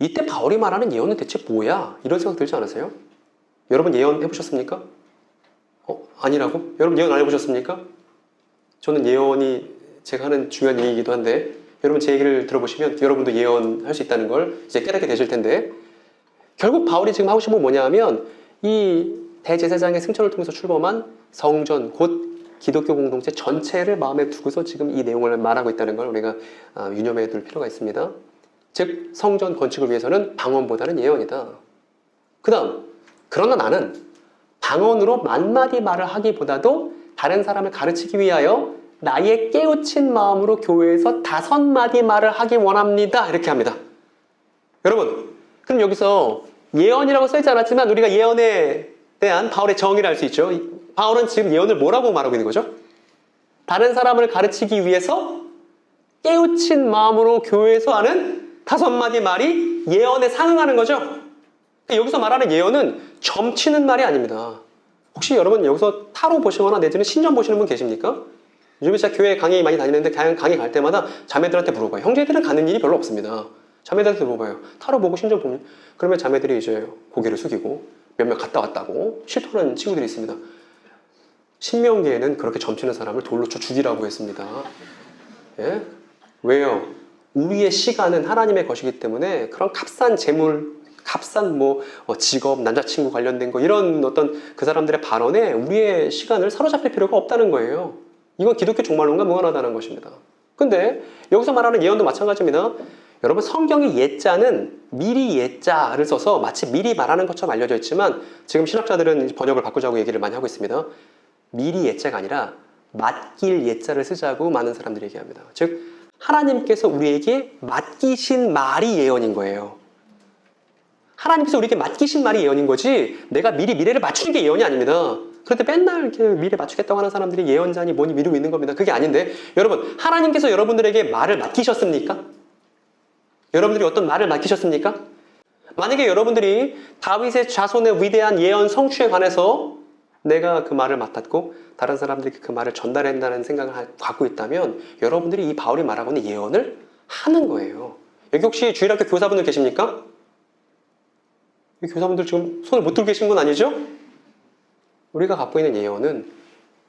Speaker 2: 이때 바울이 말하는 예언은 대체 뭐야? 이런 생각 들지 않으세요? 여러분 예언 해보셨습니까? 아니라고? 여러분 예언 안 해보셨습니까? 저는 예언이 제가 하는 중요한 얘기이기도 한데, 여러분 제 얘기를 들어보시면 여러분도 예언할 수 있다는 걸 이제 깨닫게 되실 텐데, 결국 바울이 지금 하고 싶은 건 뭐냐 하면 이 대제사장의 승천을 통해서 출범한 성전, 곧 기독교 공동체 전체를 마음에 두고서 지금 이 내용을 말하고 있다는 걸 우리가 유념해 둘 필요가 있습니다. 즉 성전 건축을 위해서는 방언보다는 예언이다. 그 다음, 그러나 나는 방언으로 만마디 말을 하기보다도 다른 사람을 가르치기 위하여 나의 깨우친 마음으로 교회에서 5마디 말을 하기 원합니다. 이렇게 합니다. 여러분, 그럼 여기서 예언이라고 써있지 않았지만 우리가 예언에 대한 바울의 정의를 알 수 있죠. 바울은 지금 예언을 뭐라고 말하고 있는 거죠? 다른 사람을 가르치기 위해서 깨우친 마음으로 교회에서 하는 5마디 말이 예언에 상응하는 거죠. 여기서 말하는 예언은 점치는 말이 아닙니다. 혹시 여러분 여기서 타로 보시거나 내지는 신전 보시는 분 계십니까? 요즘에 제가 교회 강의 많이 다니는데 강의 갈 때마다 자매들한테 물어봐요. 형제들은 가는 일이 별로 없습니다. 자매들한테 물어봐요. 타로 보고 신전 보면, 그러면 자매들이 이제 고개를 숙이고 몇몇 갔다 왔다고 실토하는 친구들이 있습니다. 신명기에는 그렇게 점치는 사람을 돌로 쳐 죽이라고 했습니다. 예? 왜요? 우리의 시간은 하나님의 것이기 때문에 그런 값싼 재물, 값싼 직업, 남자친구 관련된 거, 이런 어떤 그 사람들의 발언에 우리의 시간을 사로잡힐 필요가 없다는 거예요. 이건 기독교 종말론과 무관하다는 것입니다. 근데 여기서 말하는 예언도 마찬가지입니다. 여러분, 성경의 예자는 미리 예자를 써서 마치 미리 말하는 것처럼 알려져 있지만, 지금 신학자들은 번역을 바꾸자고 얘기를 많이 하고 있습니다. 미리 예자가 아니라 맡길 예자를 쓰자고 많은 사람들이 얘기합니다. 즉 하나님께서 우리에게 맡기신 말이 예언인 거예요. 하나님께서 우리에게 맡기신 말이 예언인 거지, 내가 미리 미래를 맞추는 게 예언이 아닙니다. 그런데 맨날 이렇게 미래 맞추겠다고 하는 사람들이 예언자니 뭐니 미루고 있는 겁니다. 그게 아닌데, 여러분, 하나님께서 여러분들에게 말을 맡기셨습니까? 여러분들이 어떤 말을 맡기셨습니까? 만약에 여러분들이 다윗의 자손의 위대한 예언 성취에 관해서 내가 그 말을 맡았고 다른 사람들에게 그 말을 전달한다는 생각을 갖고 있다면, 여러분들이 이 바울이 말하고 있는 예언을 하는 거예요. 여기 혹시 주일학교 교사분들 계십니까? 이 교사분들 지금 손을 못 들고 계신 건 아니죠? 우리가 갖고 있는 예언은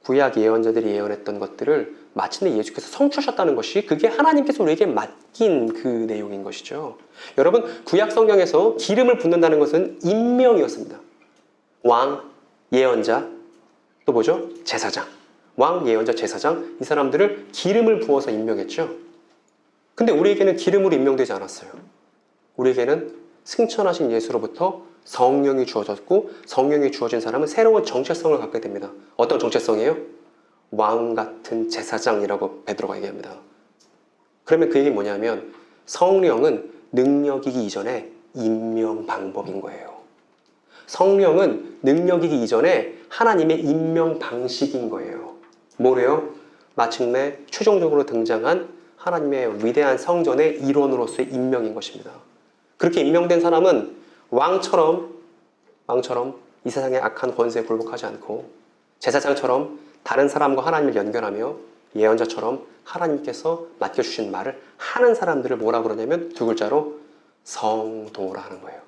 Speaker 2: 구약 예언자들이 예언했던 것들을 마침내 예수께서 성취하셨다는 것이, 그게 하나님께서 우리에게 맡긴 그 내용인 것이죠. 여러분, 구약 성경에서 기름을 붓는다는 것은 임명이었습니다. 왕, 예언자, 또 뭐죠? 제사장. 왕, 예언자, 제사장, 이 사람들을 기름을 부어서 임명했죠. 근데 우리에게는 기름으로 임명되지 않았어요. 우리에게는 승천하신 예수로부터 성령이 주어졌고, 성령이 주어진 사람은 새로운 정체성을 갖게 됩니다. 어떤 정체성이에요? 왕 같은 제사장이라고 베드로가 얘기합니다. 그러면 그 얘기는 뭐냐면, 성령은 능력이기 이전에 임명 방법인 거예요. 성령은 능력이기 이전에 하나님의 임명 방식인 거예요. 뭐래요? 마침내 최종적으로 등장한 하나님의 위대한 성전의 일원으로서의 임명인 것입니다. 그렇게 임명된 사람은 왕처럼 이 세상의 악한 권세에 굴복하지 않고 제사장처럼 다른 사람과 하나님을 연결하며 예언자처럼 하나님께서 맡겨주신 말을 하는 사람들을 뭐라 그러냐면 두 글자로 성도라 하는 거예요.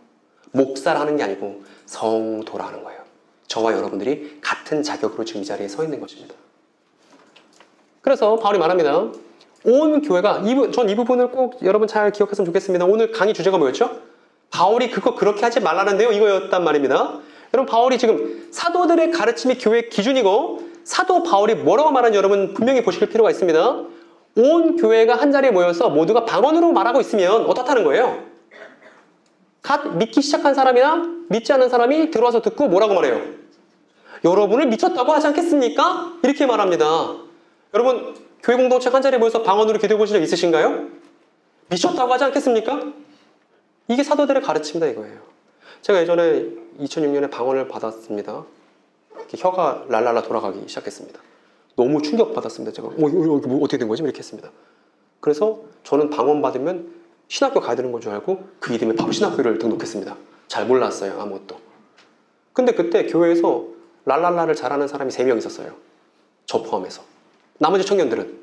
Speaker 2: 목사라는 게 아니고 성도라 하는 거예요. 저와 여러분들이 같은 자격으로 지금 이 자리에 서 있는 것입니다. 그래서 바울이 말합니다. 온 교회가 전 이 부분을 꼭 여러분 잘 기억했으면 좋겠습니다. 오늘 강의 주제가 뭐였죠? 바울이 그렇게 하지 말라는데요. 이거였단 말입니다. 여러분 바울이 지금 사도들의 가르침이 교회의 기준이고 사도 바울이 뭐라고 말하는지 여러분 분명히 보실 필요가 있습니다. 온 교회가 한 자리에 모여서 모두가 방언으로 말하고 있으면 어떻다는 거예요? 갓 믿기 시작한 사람이나 믿지 않는 사람이 들어와서 듣고 뭐라고 말해요? 여러분을 미쳤다고 하지 않겠습니까? 이렇게 말합니다. 여러분 교회 공동체 한 자리에 모여서 방언으로 기도해 보신 적 있으신가요? 미쳤다고 하지 않겠습니까? 이게 사도들의 가르침이다 이거예요. 제가 예전에 2006년에 방언을 받았습니다. 혀가 랄랄라 돌아가기 시작했습니다. 너무 충격받았습니다. 제가 이거 뭐 어떻게 된 거지? 이렇게 했습니다. 그래서 저는 방언 받으면 신학교 가야 되는 건 줄 알고 그 이듬해 바로 신학교를 등록했습니다. 잘 몰랐어요. 아무것도. 근데 그때 교회에서 랄랄라를 잘하는 사람이 3명 있었어요. 저 포함해서. 나머지 청년들은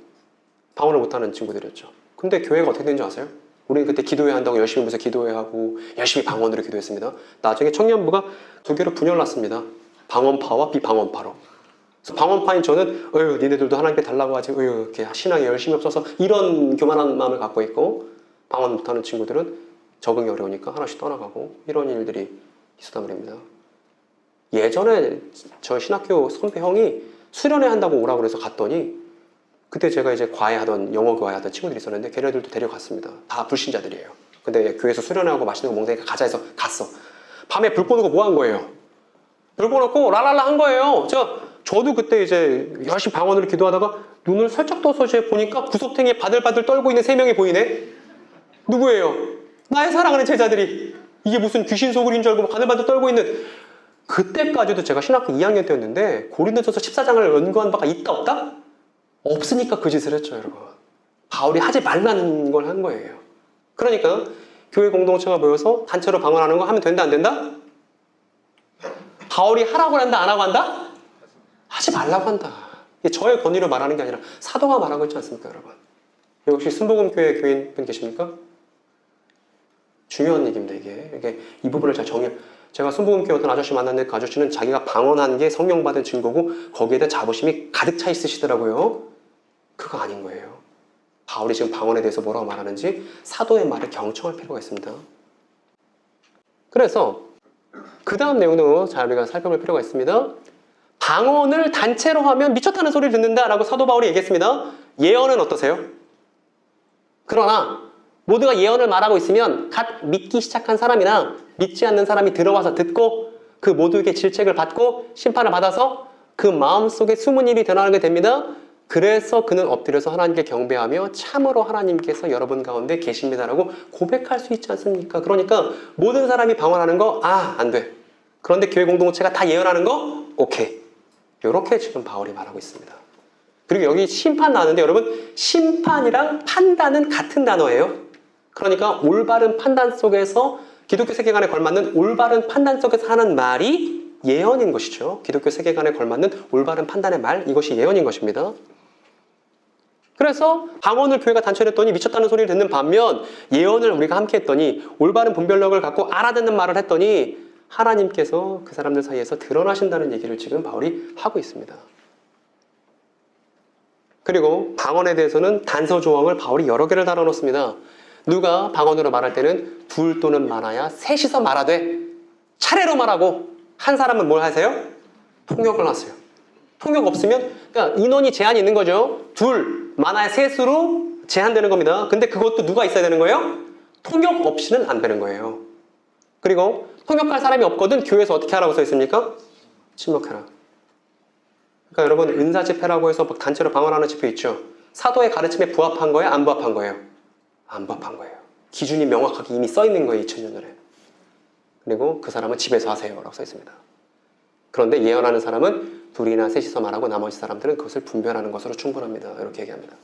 Speaker 2: 방언을 못하는 친구들이었죠. 근데 교회가 어떻게 된지 아세요? 우리는 그때 기도해야 한다고 열심히 모여서 기도해야 하고 열심히 방언으로 기도했습니다. 나중에 청년부가 2개로 분열났습니다. 방언파와 비방언파로. 그래서 방언파인 저는 니네들도 하나님께 달라고 하지 이렇게 신앙에 열심히 없어서 이런 교만한 마음을 갖고 있고 방언 못하는 친구들은 적응이 어려우니까 하나씩 떠나가고 이런 일들이 있었단 말입니다. 예전에 저 신학교 선배 형이 수련회 한다고 오라고 그래서 갔더니 그때 제가 이제 영어 과외하던 친구들이 있었는데 걔네들도 데려갔습니다. 다 불신자들이에요. 근데 교회에서 수련회하고 맛있는 거 먹으니까 가자 해서 갔어. 밤에 불 꺼놓고 뭐 한 거예요? 불 꺼놓고 랄랄라 한 거예요. 저도 그때 이제 열심히 방언으로 기도하다가 눈을 살짝 떠서 이제 보니까 구석탱이에 바들바들 떨고 있는 3명이 보이네? 누구예요? 나의 사랑하는 제자들이. 이게 무슨 귀신 소굴인 줄 알고 바들바들 떨고 있는. 그때까지도 제가 신학교 2학년 때였는데 고린도전서 14장을 연구한 바가 있다 없다? 없으니까 그 짓을 했죠, 여러분. 바울이 하지 말라는 걸 한 거예요. 그러니까 교회 공동체가 모여서 단체로 방언하는 거 하면 된다 안 된다? 바울이 하라고 한다 안 하고 한다? 하지 말라고 한다. 이게 저의 권위로 말하는 게 아니라 사도가 말하고 있지 않습니까, 여러분? 혹시 순복음교회 교인분 계십니까? 중요한 얘기입니다, 이게 이 부분을 잘 제가 순복음교회 어떤 아저씨 만났는데 그 아저씨는 자기가 방언한 게 성령받은 증거고 거기에 대한 자부심이 가득 차 있으시더라고요. 그거 아닌 거예요. 바울이 지금 방언에 대해서 뭐라고 말하는지 사도의 말을 경청할 필요가 있습니다. 그래서 그 다음 내용도 잘 우리가 살펴볼 필요가 있습니다. 방언을 단체로 하면 미쳤다는 소리를 듣는다라고 사도 바울이 얘기했습니다. 예언은 어떠세요? 그러나 모두가 예언을 말하고 있으면 갓 믿기 시작한 사람이나 믿지 않는 사람이 들어와서 듣고 그 모두에게 질책을 받고 심판을 받아서 그 마음속에 숨은 일이 드러나게 됩니다. 그래서 그는 엎드려서 하나님께 경배하며 참으로 하나님께서 여러분 가운데 계십니다라고 고백할 수 있지 않습니까? 그러니까 모든 사람이 방언하는 거 안 돼. 그런데 교회 공동체가 다 예언하는 거 오케이. 이렇게 지금 바울이 말하고 있습니다. 그리고 여기 심판 나왔는데 여러분 심판이랑 판단은 같은 단어예요. 그러니까 올바른 판단 속에서 기독교 세계관에 걸맞는 올바른 판단 속에서 하는 말이 예언인 것이죠. 기독교 세계관에 걸맞는 올바른 판단의 말, 이것이 예언인 것입니다. 그래서 방언을 교회가 단체로 했더니 미쳤다는 소리를 듣는 반면 예언을 우리가 함께 했더니 올바른 분별력을 갖고 알아듣는 말을 했더니 하나님께서 그 사람들 사이에서 드러나신다는 얘기를 지금 바울이 하고 있습니다. 그리고 방언에 대해서는 단서 조항을 바울이 여러 개를 달아놓습니다. 누가 방언으로 말할 때는 2 또는 많아야 셋이서 말하되 차례로 말하고 한 사람은 뭘 하세요? 통역을 하세요. 통역 없으면 그러니까 인원이 제한이 있는 거죠. 2, 많아야 셋으로 제한되는 겁니다. 근데 그것도 누가 있어야 되는 거예요? 통역 없이는 안 되는 거예요. 그리고 통역할 사람이 없거든 교회에서 어떻게 하라고 써 있습니까? 침묵해라. 그러니까 여러분 은사 집회라고 해서 막 단체로 방언하는 집회 있죠. 사도의 가르침에 부합한 거예요? 안 부합한 거예요? 안 부합한 거예요. 기준이 명확하게 이미 써 있는 거예요. 2000년 전에. 그리고 그 사람은 집에서 하세요 라고 써 있습니다. 그런데 예언하는 사람은 2이나 3이서 말하고 나머지 사람들은 그것을 분별하는 것으로 충분합니다. 이렇게 얘기합니다.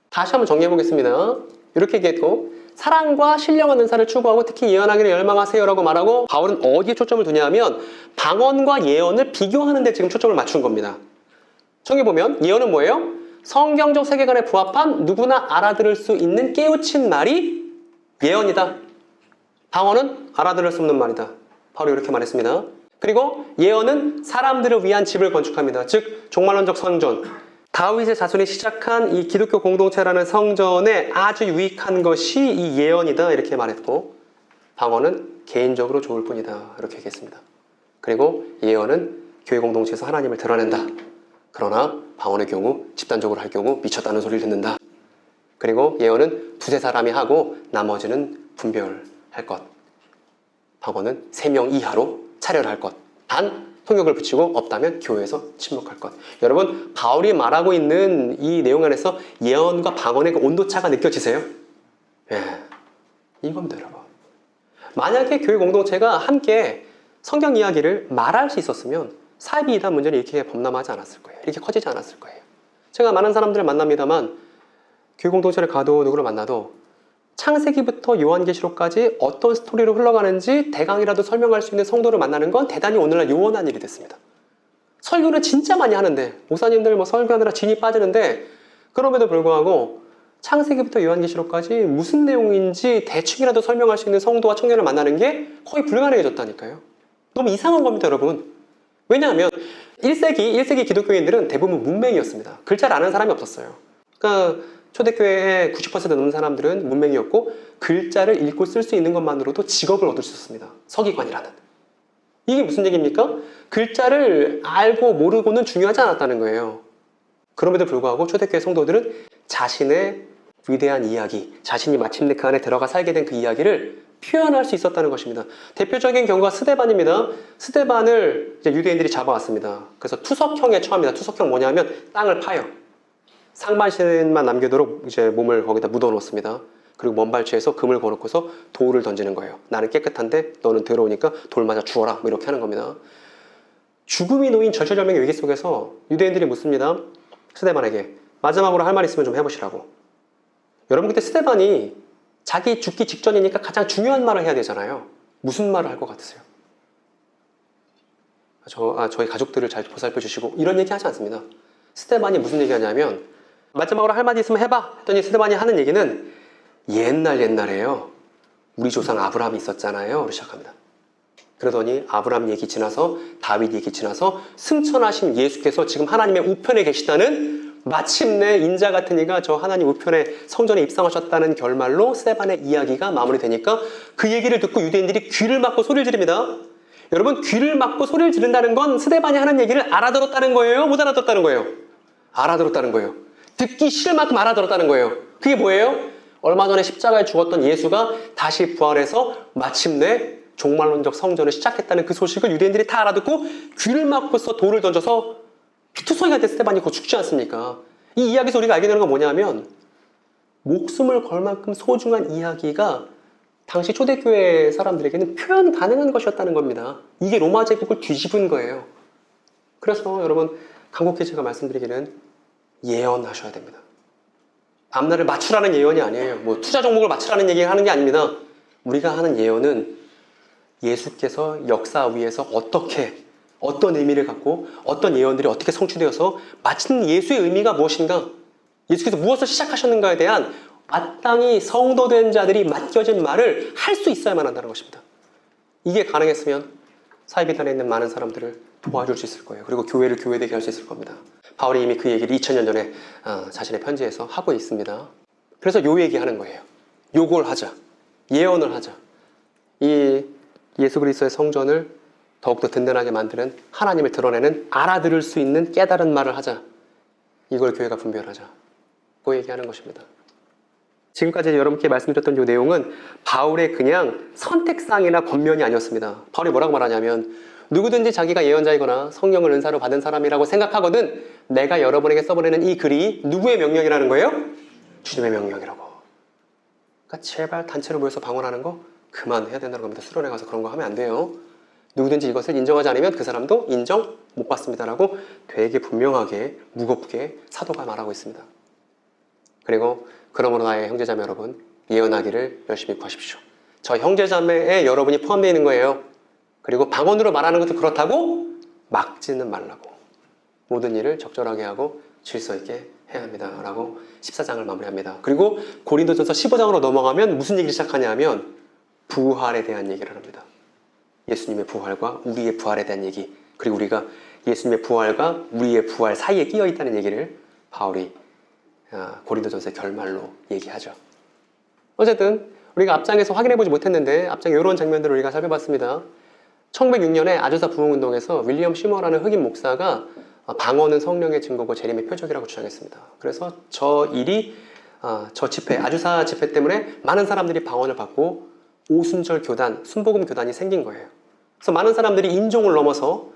Speaker 2: 다시 한번 정리해 보겠습니다. 이렇게 얘기했고 사랑과 신령한 은사를 추구하고 특히 예언하기를 열망하세요라고 말하고 바울은 어디에 초점을 두냐면 방언과 예언을 비교하는 데 지금 초점을 맞춘 겁니다. 저기 보면 예언은 뭐예요? 성경적 세계관에 부합한 누구나 알아들을 수 있는 깨우친 말이 예언이다. 방언은 알아들을 수 없는 말이다. 바로 이렇게 말했습니다. 그리고 예언은 사람들을 위한 집을 건축합니다. 즉 종말론적 성전, 다윗의 자손이 시작한 이 기독교 공동체라는 성전에 아주 유익한 것이 이 예언이다 이렇게 말했고, 방언은 개인적으로 좋을 뿐이다 이렇게 얘기했습니다. 그리고 예언은 교회 공동체에서 하나님을 드러낸다. 그러나 방언의 경우 집단적으로 할 경우 미쳤다는 소리를 듣는다. 그리고 예언은 두세 사람이 하고 나머지는 분별할 것. 방언은 3명 이하로 차별할 것. 단 통역을 붙이고 없다면 교회에서 침묵할 것. 여러분, 바울이 말하고 있는 이 내용 안에서 예언과 방언의 그 온도차가 느껴지세요? 예, 이겁니다, 여러분. 만약에 교회 공동체가 함께 성경 이야기를 말할 수 있었으면 사이비 이단 문제는 이렇게 범람하지 않았을 거예요. 이렇게 커지지 않았을 거예요. 제가 많은 사람들을 만납니다만 교회 공동체를 가도 누구를 만나도 창세기부터 요한계시록까지 어떤 스토리로 흘러가는지 대강이라도 설명할 수 있는 성도를 만나는 건 대단히 오늘날 요원한 일이 됐습니다. 설교를 진짜 많이 하는데 목사님들 뭐 설교하느라 진이 빠지는데 그럼에도 불구하고 창세기부터 요한계시록까지 무슨 내용인지 대충이라도 설명할 수 있는 성도와 청년을 만나는 게 거의 불가능해졌다니까요. 너무 이상한 겁니다, 여러분. 왜냐하면 1세기 기독교인들은 대부분 문맹이었습니다. 글자를 아는 사람이 없었어요. 그러니까 초대교회의 90% 넘는 사람들은 문맹이었고 글자를 읽고 쓸 수 있는 것만으로도 직업을 얻을 수 있었습니다. 서기관이라는. 이게 무슨 얘기입니까? 글자를 알고 모르고는 중요하지 않았다는 거예요. 그럼에도 불구하고 초대교회 성도들은 자신의 위대한 이야기, 자신이 마침내 그 안에 들어가 살게 된 그 이야기를 표현할 수 있었다는 것입니다. 대표적인 경우가 스데반입니다. 스데반을 이제 유대인들이 잡아왔습니다. 그래서 투석형에 처합니다. 투석형 뭐냐면 땅을 파요. 상반신만 남겨도록 이제 몸을 거기다 묻어 놓습니다. 그리고 먼발치에서 금을 거놓고서 돌을 던지는 거예요. 나는 깨끗한데 너는 더러우니까 돌 맞아 죽어라. 뭐 이렇게 하는 겁니다. 죽음이 놓인 절체절명의 위기 속에서 유대인들이 묻습니다. 스데반에게 마지막으로 할 말 있으면 좀 해보시라고. 여러분, 그때 스데반이 자기 죽기 직전이니까 가장 중요한 말을 해야 되잖아요. 무슨 말을 할 것 같으세요? 저희 가족들을 잘 보살펴 주시고 이런 얘기 하지 않습니다. 스데반이 무슨 얘기 하냐면 마지막으로 할 마디 있으면 해봐 했더니 스데반이 하는 얘기는 옛날에요. 우리 조상 아브라함이 있었잖아요. 라고 시작합니다. 그러더니 아브라함 얘기 지나서 다윗 얘기 지나서 승천하신 예수께서 지금 하나님의 우편에 계시다는 마침내 인자 같은 이가 저 하나님 우편에 성전에 입성하셨다는 결말로 스데반의 이야기가 마무리되니까 그 얘기를 듣고 유대인들이 귀를 막고 소리를 지릅니다. 여러분, 귀를 막고 소리를 지른다는 건 스데반이 하는 얘기를 알아들었다는 거예요? 못 알아들었다는 거예요? 알아들었다는 거예요. 듣기 싫을 만큼 알아들었다는 거예요. 그게 뭐예요? 얼마 전에 십자가에 죽었던 예수가 다시 부활해서 마침내 종말론적 성전을 시작했다는 그 소식을 유대인들이 다 알아듣고 귀를 막고서 돌을 던져서 피투성이가 된 스데반이 곧 죽지 않습니까? 이 이야기에서 우리가 알게 되는 건 뭐냐면 목숨을 걸 만큼 소중한 이야기가 당시 초대교회 사람들에게는 표현 가능한 것이었다는 겁니다. 이게 로마 제국을 뒤집은 거예요. 그래서 여러분, 간곡히 제가 말씀드리기는 예언하셔야 됩니다. 앞날을 맞추라는 예언이 아니에요. 뭐 투자 종목을 맞추라는 얘기를 하는 게 아닙니다. 우리가 하는 예언은 예수께서 역사 위에서 어떤 의미를 갖고 어떤 예언들이 어떻게 성취되어서 마치는 예수의 의미가 무엇인가, 예수께서 무엇을 시작하셨는가에 대한 마땅히 성도된 자들이 맡겨진 말을 할 수 있어야만 한다는 것입니다. 이게 가능했으면 사이비단에 있는 많은 사람들을 도와줄 수 있을 거예요. 그리고 교회를 교회되게 할 수 있을 겁니다. 바울이 이미 그 얘기를 2000년 전에 자신의 편지에서 하고 있습니다. 그래서 요 얘기하는 거예요. 요걸 하자. 예언을 하자. 이 예수 그리스도의 성전을 더욱더 든든하게 만드는, 하나님을 드러내는, 알아들을 수 있는 깨달은 말을 하자. 이걸 교회가 분별하자. 그 얘기하는 것입니다. 지금까지 여러분께 말씀드렸던 이 내용은 바울의 그냥 선택사항이나 권면이 아니었습니다. 바울이 뭐라고 말하냐면 누구든지 자기가 예언자이거나 성령을 은사로 받은 사람이라고 생각하거든 내가 여러분에게 써보내는 이 글이 누구의 명령이라는 거예요? 주님의 명령이라고. 그러니까 제발 단체로 모여서 방언하는 거 그만해야 된다는 겁니다. 수련회 가서 그런 거 하면 안 돼요. 누구든지 이것을 인정하지 않으면 그 사람도 인정 못 받습니다라고 되게 분명하게 무겁게 사도가 말하고 있습니다. 그리고 그러므로 나의 형제자매 여러분, 예언하기를 열심히 구하십시오. 저 형제자매에 여러분이 포함되어 있는 거예요. 그리고 방언으로 말하는 것도 그렇다고 막지는 말라고. 모든 일을 적절하게 하고 질서 있게 해야 합니다. 라고 14장을 마무리합니다. 그리고 고린도전서 15장으로 넘어가면 무슨 얘기를 시작하냐 하면 부활에 대한 얘기를 합니다. 예수님의 부활과 우리의 부활에 대한 얘기, 그리고 우리가 예수님의 부활과 우리의 부활 사이에 끼어 있다는 얘기를 바울이 고린도전서의 결말로 얘기하죠. 어쨌든 우리가 앞장에서 확인해보지 못했는데 앞장에 이런 장면들을 우리가 살펴봤습니다. 1906년에 아주사 부흥운동에서 윌리엄 시머라는 흑인 목사가 방언은 성령의 증거고 재림의 표적이라고 주장했습니다. 그래서 저 일이 저 집회, 아주사 집회 때문에 많은 사람들이 방언을 받고 오순절 교단, 순복음 교단이 생긴 거예요. 그래서 많은 사람들이 인종을 넘어서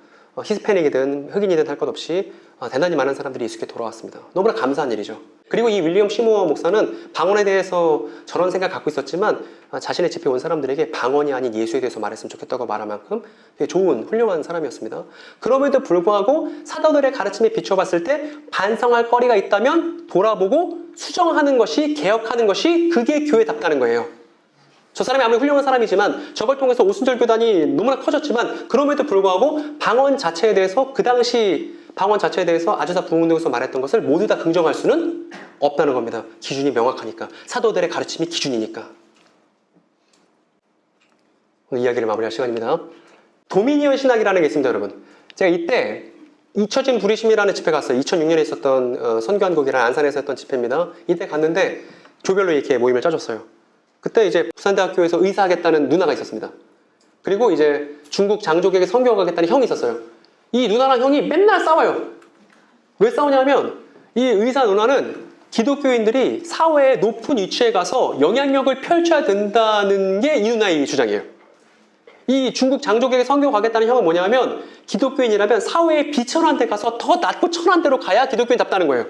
Speaker 2: 히스패닉이든 흑인이든 할 것 없이 대단히 많은 사람들이 익숙해 돌아왔습니다. 너무나 감사한 일이죠. 그리고 이 윌리엄 시머 목사는 방언에 대해서 저런 생각 갖고 있었지만 자신의 집회에 온 사람들에게 방언이 아닌 예수에 대해서 말했으면 좋겠다고 말할 만큼 되게 좋은 훌륭한 사람이었습니다. 그럼에도 불구하고 사도들의 가르침에 비춰봤을 때 반성할 거리가 있다면 돌아보고 수정하는 것이, 개혁하는 것이 그게 교회답다는 거예요. 저 사람이 아무리 훌륭한 사람이지만 저걸 통해서 오순절 교단이 너무나 커졌지만 그럼에도 불구하고 방언 자체에 대해서 그 당시 방언 자체에 대해서 아주사 부흥운동에서 말했던 것을 모두 다 긍정할 수는 없다는 겁니다. 기준이 명확하니까. 사도들의 가르침이 기준이니까. 오늘 이야기를 마무리할 시간입니다. 도미니언 신학이라는 게 있습니다, 여러분. 제가 이때 잊혀진 부르심이라는 집회 갔어요. 2006년에 있었던 선교한국이라는 안산에서 했던 집회입니다. 이때 갔는데 조별로 이렇게 모임을 짜줬어요. 그때 이제 부산대학교에서 의사하겠다는 누나가 있었습니다. 그리고 이제 중국 장족에게 선교하겠다는 형이 있었어요. 이 누나랑 형이 맨날 싸워요. 왜 싸우냐면 이 의사 누나는 기독교인들이 사회의 높은 위치에 가서 영향력을 펼쳐야 된다는 게 이 누나의 주장이에요. 이 중국 장족에게 선교하겠다는 형은 뭐냐면 기독교인이라면 사회의 비천한 데 가서 더 낮고 천한 데로 가야 기독교인답다는 거예요.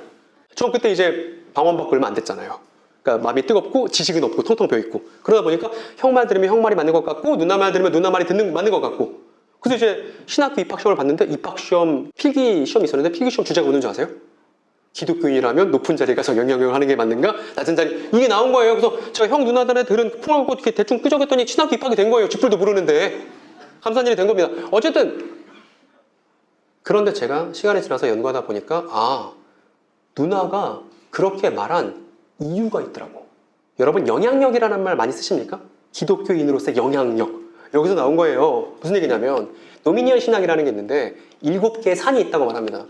Speaker 2: 전 그때 이제 방언받고 얼마 안 됐잖아요. 그러니까 마음이 뜨겁고 지식은 없고 텅텅 비어있고 그러다 보니까 형 말 들으면 형 말이 맞는 것 같고 누나 말 들으면 누나 말이 맞는 것 같고 그래서 이제 신학교 입학시험을 봤는데 입학시험 필기시험이 있었는데 필기시험 주제가 뭐는 줄 아세요? 기독교인이라면 높은 자리에 가서 영향력을 하는 게 맞는가? 낮은 자리 이게 나온 거예요. 그래서 저 형 누나들은 풍하고 이렇게 대충 끄적였더니 신학교 입학이 된 거예요. 쥐뿔도 모르는데 감사한 일이 된 겁니다. 어쨌든 그런데 제가 시간이 지나서 연구하다 보니까 누나가 그렇게 말한 이유가 있더라고. 여러분 영향력이라는 말 많이 쓰십니까? 기독교인으로서의 영향력. 여기서 나온 거예요. 무슨 얘기냐면 노미니언 신학이라는 게 있는데 7개의 산이 있다고 말합니다.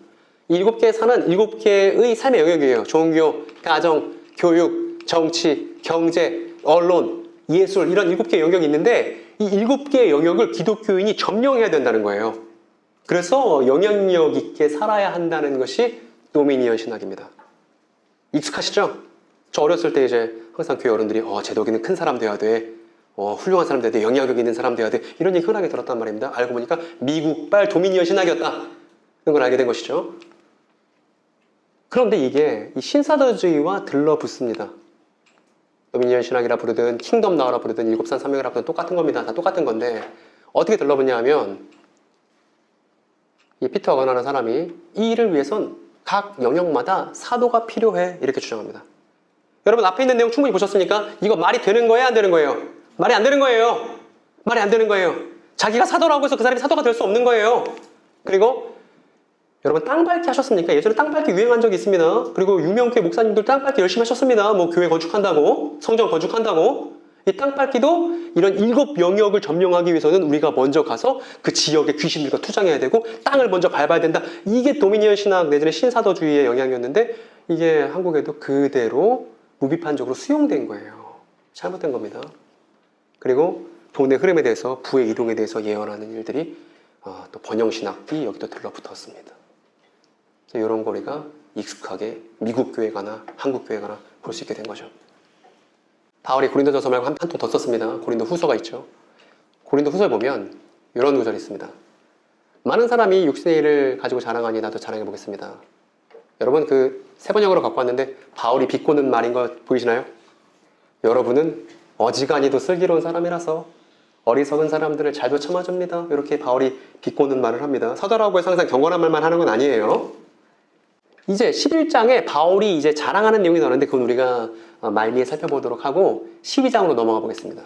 Speaker 2: 이 7개의 산은 7개의 삶의 영역이에요. 종교, 가정, 교육, 정치, 경제, 언론, 예술 이런 7개의 영역이 있는데 이 7개의 영역을 기독교인이 점령해야 된다는 거예요. 그래서 영향력 있게 살아야 한다는 것이 노미니언 신학입니다. 익숙하시죠? 저 어렸을 때 이제 항상 교회 어른들이 제덕이는 큰 사람 돼야 돼. 훌륭한 사람 돼야 돼. 영향력 있는 사람 돼야 돼. 이런 얘기 흔하게 들었단 말입니다. 알고 보니까 미국발 도미니언 신학이었다. 그런 걸 알게 된 것이죠. 그런데 이게 이 신사도주의와 들러붙습니다. 도미니언 신학이라 부르든 킹덤 나우라 부르든 일곱산 사명이라 부르든 똑같은 겁니다. 다 똑같은 건데 어떻게 들러붙냐 하면 이 피터 어거나라는 사람이 이 일을 위해선 각 영역마다 사도가 필요해 이렇게 주장합니다. 여러분 앞에 있는 내용 충분히 보셨으니까 이거 말이 되는 거예요? 안 되는 거예요? 말이 안 되는 거예요. 말이 안 되는 거예요. 자기가 사도라고 해서 그 사람이 사도가 될 수 없는 거예요. 그리고 여러분 땅밟기 하셨습니까? 예전에 땅밟기 유행한 적이 있습니다. 그리고 유명 교회 목사님들 땅밟기 열심히 하셨습니다. 뭐 교회 건축한다고 성전 건축한다고. 이 땅밟기도 이런 7 영역을 점령하기 위해서는 우리가 먼저 가서 그 지역의 귀신들과 투쟁해야 되고 땅을 먼저 밟아야 된다. 이게 도미니언 신학 내지는 신사도주의의 영향이었는데 이게 한국에도 그대로 무비판적으로 수용된 거예요. 잘못된 겁니다. 그리고 돈의 흐름에 대해서 부의 이동에 대해서 예언하는 일들이 또 번영신학이 여기도 들러붙었습니다. 이런 거 우리가 익숙하게 미국 교회 가나 한국 교회 가나 볼 수 있게 된 거죠. 바울이 고린도전서 말고 한 통 더 썼습니다. 고린도 후서가 있죠. 고린도 후서에 보면 이런 구절이 있습니다. 많은 사람이 육신의 일을 가지고 자랑하니 나도 자랑해 보겠습니다. 여러분 그 세 번역으로 갖고 왔는데 바울이 비꼬는 말인 거 보이시나요? 여러분은 어지간히도 슬기로운 사람이라서 어리석은 사람들을 잘도 참아줍니다. 이렇게 바울이 비꼬는 말을 합니다. 사도라고 해서 항상 경건한 말만 하는 건 아니에요. 이제 11장에 바울이 이제 자랑하는 내용이 나오는데 그건 우리가 말미에 살펴보도록 하고 12장으로 넘어가 보겠습니다.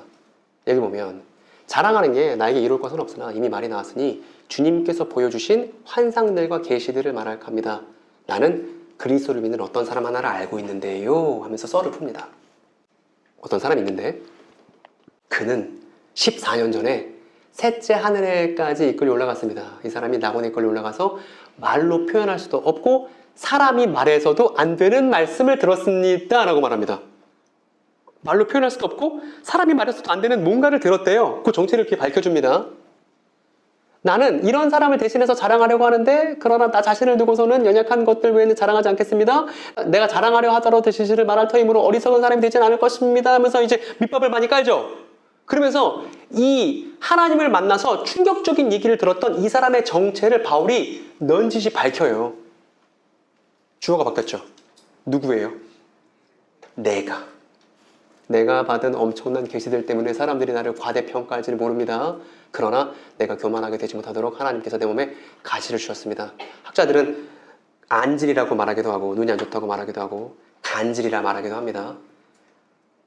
Speaker 2: 여기 보면 자랑하는 게 나에게 이룰 것은 없으나 이미 말이 나왔으니 주님께서 보여주신 환상들과 계시들을 말할까 합니다. 나는 그리스도를 믿는 어떤 사람 하나를 알고 있는데요 하면서 썰을 풉니다. 어떤 사람이 있는데 그는 14년 전에 셋째 하늘에까지 이끌려 올라갔습니다. 이 사람이 낙원에 이끌려 올라가서 말로 표현할 수도 없고 사람이 말해서도 안 되는 말씀을 들었습니다 라고 말합니다. 말로 표현할 수도 없고 사람이 말해서도 안 되는 뭔가를 들었대요. 그 정체를 이렇게 밝혀줍니다. 나는 이런 사람을 대신해서 자랑하려고 하는데 그러나 나 자신을 두고서는 연약한 것들 외에는 자랑하지 않겠습니다. 내가 자랑하려 하더라도 진실을 말할 터이므로 어리석은 사람이 되진 않을 것입니다 하면서 이제 밑밥을 많이 깔죠. 그러면서 이 하나님을 만나서 충격적인 얘기를 들었던 이 사람의 정체를 바울이 넌지시 밝혀요. 주어가 바뀌었죠. 누구예요? 내가 받은 엄청난 계시들 때문에 사람들이 나를 과대평가할지를 모릅니다. 그러나 내가 교만하게 되지 못하도록 하나님께서 내 몸에 가시를 주셨습니다. 학자들은 안질이라고 말하기도 하고 눈이 안 좋다고 말하기도 하고 간질이라 말하기도 합니다.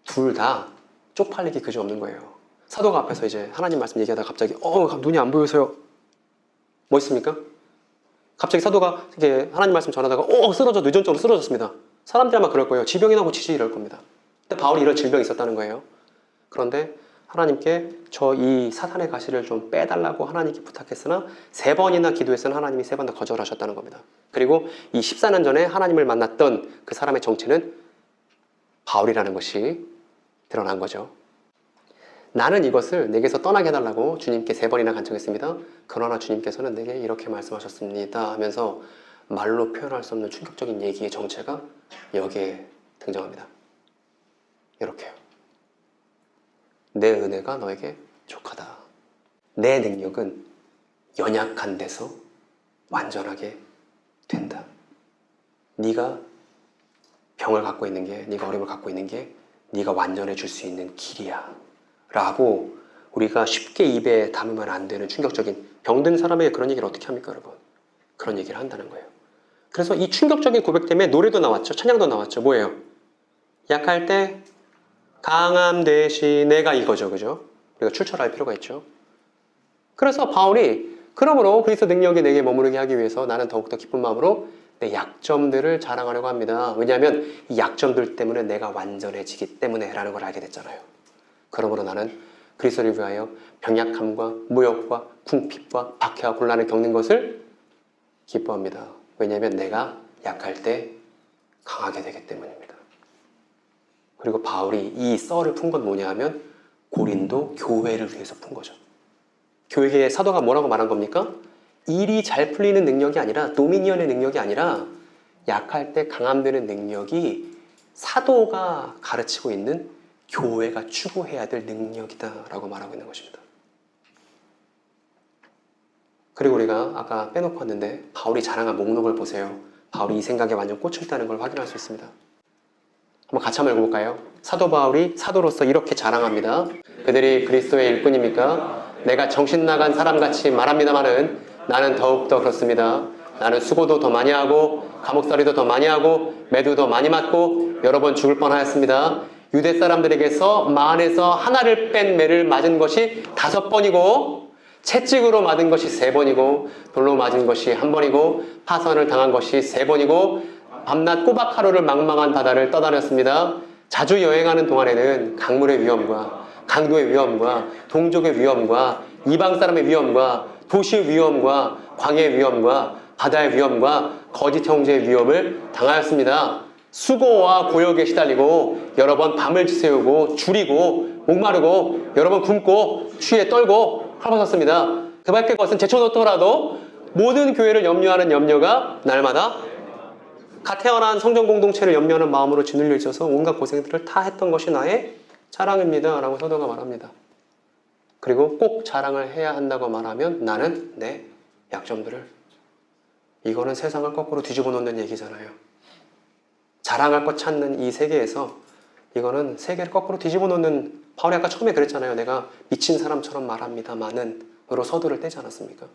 Speaker 2: 둘 다 쪽팔리기 그지없는 거예요. 사도가 앞에서 이제 하나님 말씀 얘기하다가 갑자기 눈이 안 보여서요. 멋있습니까? 갑자기 사도가 이렇게 하나님 말씀 전하다가 뇌전적으로 쓰러졌습니다. 사람들이 아마 그럴 거예요. 지병이나 고치지 이럴 겁니다. 근데 바울이 이런 질병이 있었다는 거예요. 그런데 하나님께 저 이 사탄의 가시를 좀 빼달라고 하나님께 부탁했으나 3번이나 기도했으나 하나님이 3번 다 거절하셨다는 겁니다. 그리고 이 14년 전에 하나님을 만났던 그 사람의 정체는 바울이라는 것이 드러난 거죠. 나는 이것을 내게서 떠나게 해달라고 주님께 3번이나 간청했습니다. 그러나 주님께서는 내게 이렇게 말씀하셨습니다 하면서 말로 표현할 수 없는 충격적인 얘기의 정체가 여기에 등장합니다. 이렇게요. 내 은혜가 너에게 족하다. 내 능력은 연약한 데서 완전하게 된다. 네가 병을 갖고 있는 게, 네가 어려움을 갖고 있는 게 네가 완전해질 수 있는 길이야 라고 우리가 쉽게 입에 담으면 안 되는 충격적인, 병든 사람에게 그런 얘기를 어떻게 합니까 여러분? 그런 얘기를 한다는 거예요. 그래서 이 충격적인 고백 때문에 노래도 나왔죠. 찬양도 나왔죠. 뭐예요? 약할 때 강함 되시 내가 이거죠. 그죠? 우리가 출처할 필요가 있죠. 그래서 바울이 그러므로 그리스도 능력이 내게 머무르게 하기 위해서 나는 더욱더 기쁜 마음으로 내 약점들을 자랑하려고 합니다. 왜냐하면 이 약점들 때문에 내가 완전해지기 때문에 라는 걸 알게 됐잖아요. 그러므로 나는 그리스도를 위하여 병약함과 모욕과 궁핍과 박해와 곤란을 겪는 것을 기뻐합니다. 왜냐하면 내가 약할 때 강하게 되기 때문입니다. 그리고 바울이 이 썰을 푼 건 뭐냐 하면 고린도 교회를 위해서 푼 거죠. 교회의 사도가 뭐라고 말한 겁니까? 일이 잘 풀리는 능력이 아니라 도미니언의 능력이 아니라 약할 때 강함되는 능력이 사도가 가르치고 있는 교회가 추구해야 될 능력이다 라고 말하고 있는 것입니다. 그리고 우리가 아까 빼놓고 왔는데 바울이 자랑한 목록을 보세요. 바울이 이 생각에 완전 꽂혀있다는 걸 확인할 수 있습니다. 한번 같이 한번 읽어볼까요? 사도 바울이 사도로서 이렇게 자랑합니다. 그들이 그리스도의 일꾼입니까? 내가 정신 나간 사람같이 말합니다마는 나는 더욱더 그렇습니다. 나는 수고도 더 많이 하고 감옥살이도 더 많이 하고 매도 더 많이 맞고 여러 번 죽을 뻔하였습니다. 유대 사람들에게서 만에서 하나를 뺀 매를 맞은 것이 5번이고 채찍으로 맞은 것이 3번이고 돌로 맞은 것이 1번이고 파선을 당한 것이 3번이고 밤낮 꼬박 하루를 망망한 바다를 떠다녔습니다. 자주 여행하는 동안에는 강물의 위험과 강도의 위험과 동족의 위험과 이방 사람의 위험과 도시의 위험과 광야의 위험과 바다의 위험과 거짓 형제의 위험을 당하였습니다. 수고와 고역에 시달리고 여러 번 밤을 지새우고 줄이고 목마르고 여러 번 굶고 추위에 떨고 헐벗었습니다. 그 밖의 것은 제쳐놓더라도 모든 교회를 염려하는 염려가 날마다 갓 태어난 성전 공동체를 염려하는 마음으로 짓눌려 있어서 온갖 고생들을 다 했던 것이 나의 자랑입니다 라고 사도가 말합니다. 그리고 꼭 자랑을 해야 한다고 말하면 나는 내 약점들을, 이거는 세상을 거꾸로 뒤집어 놓는 얘기잖아요. 자랑할 것 찾는 이 세계에서 이거는 세계를 거꾸로 뒤집어 놓는, 바울이 아까 처음에 그랬잖아요. 내가 미친 사람처럼 말합니다마는 으로 서두를 떼지 않았습니까?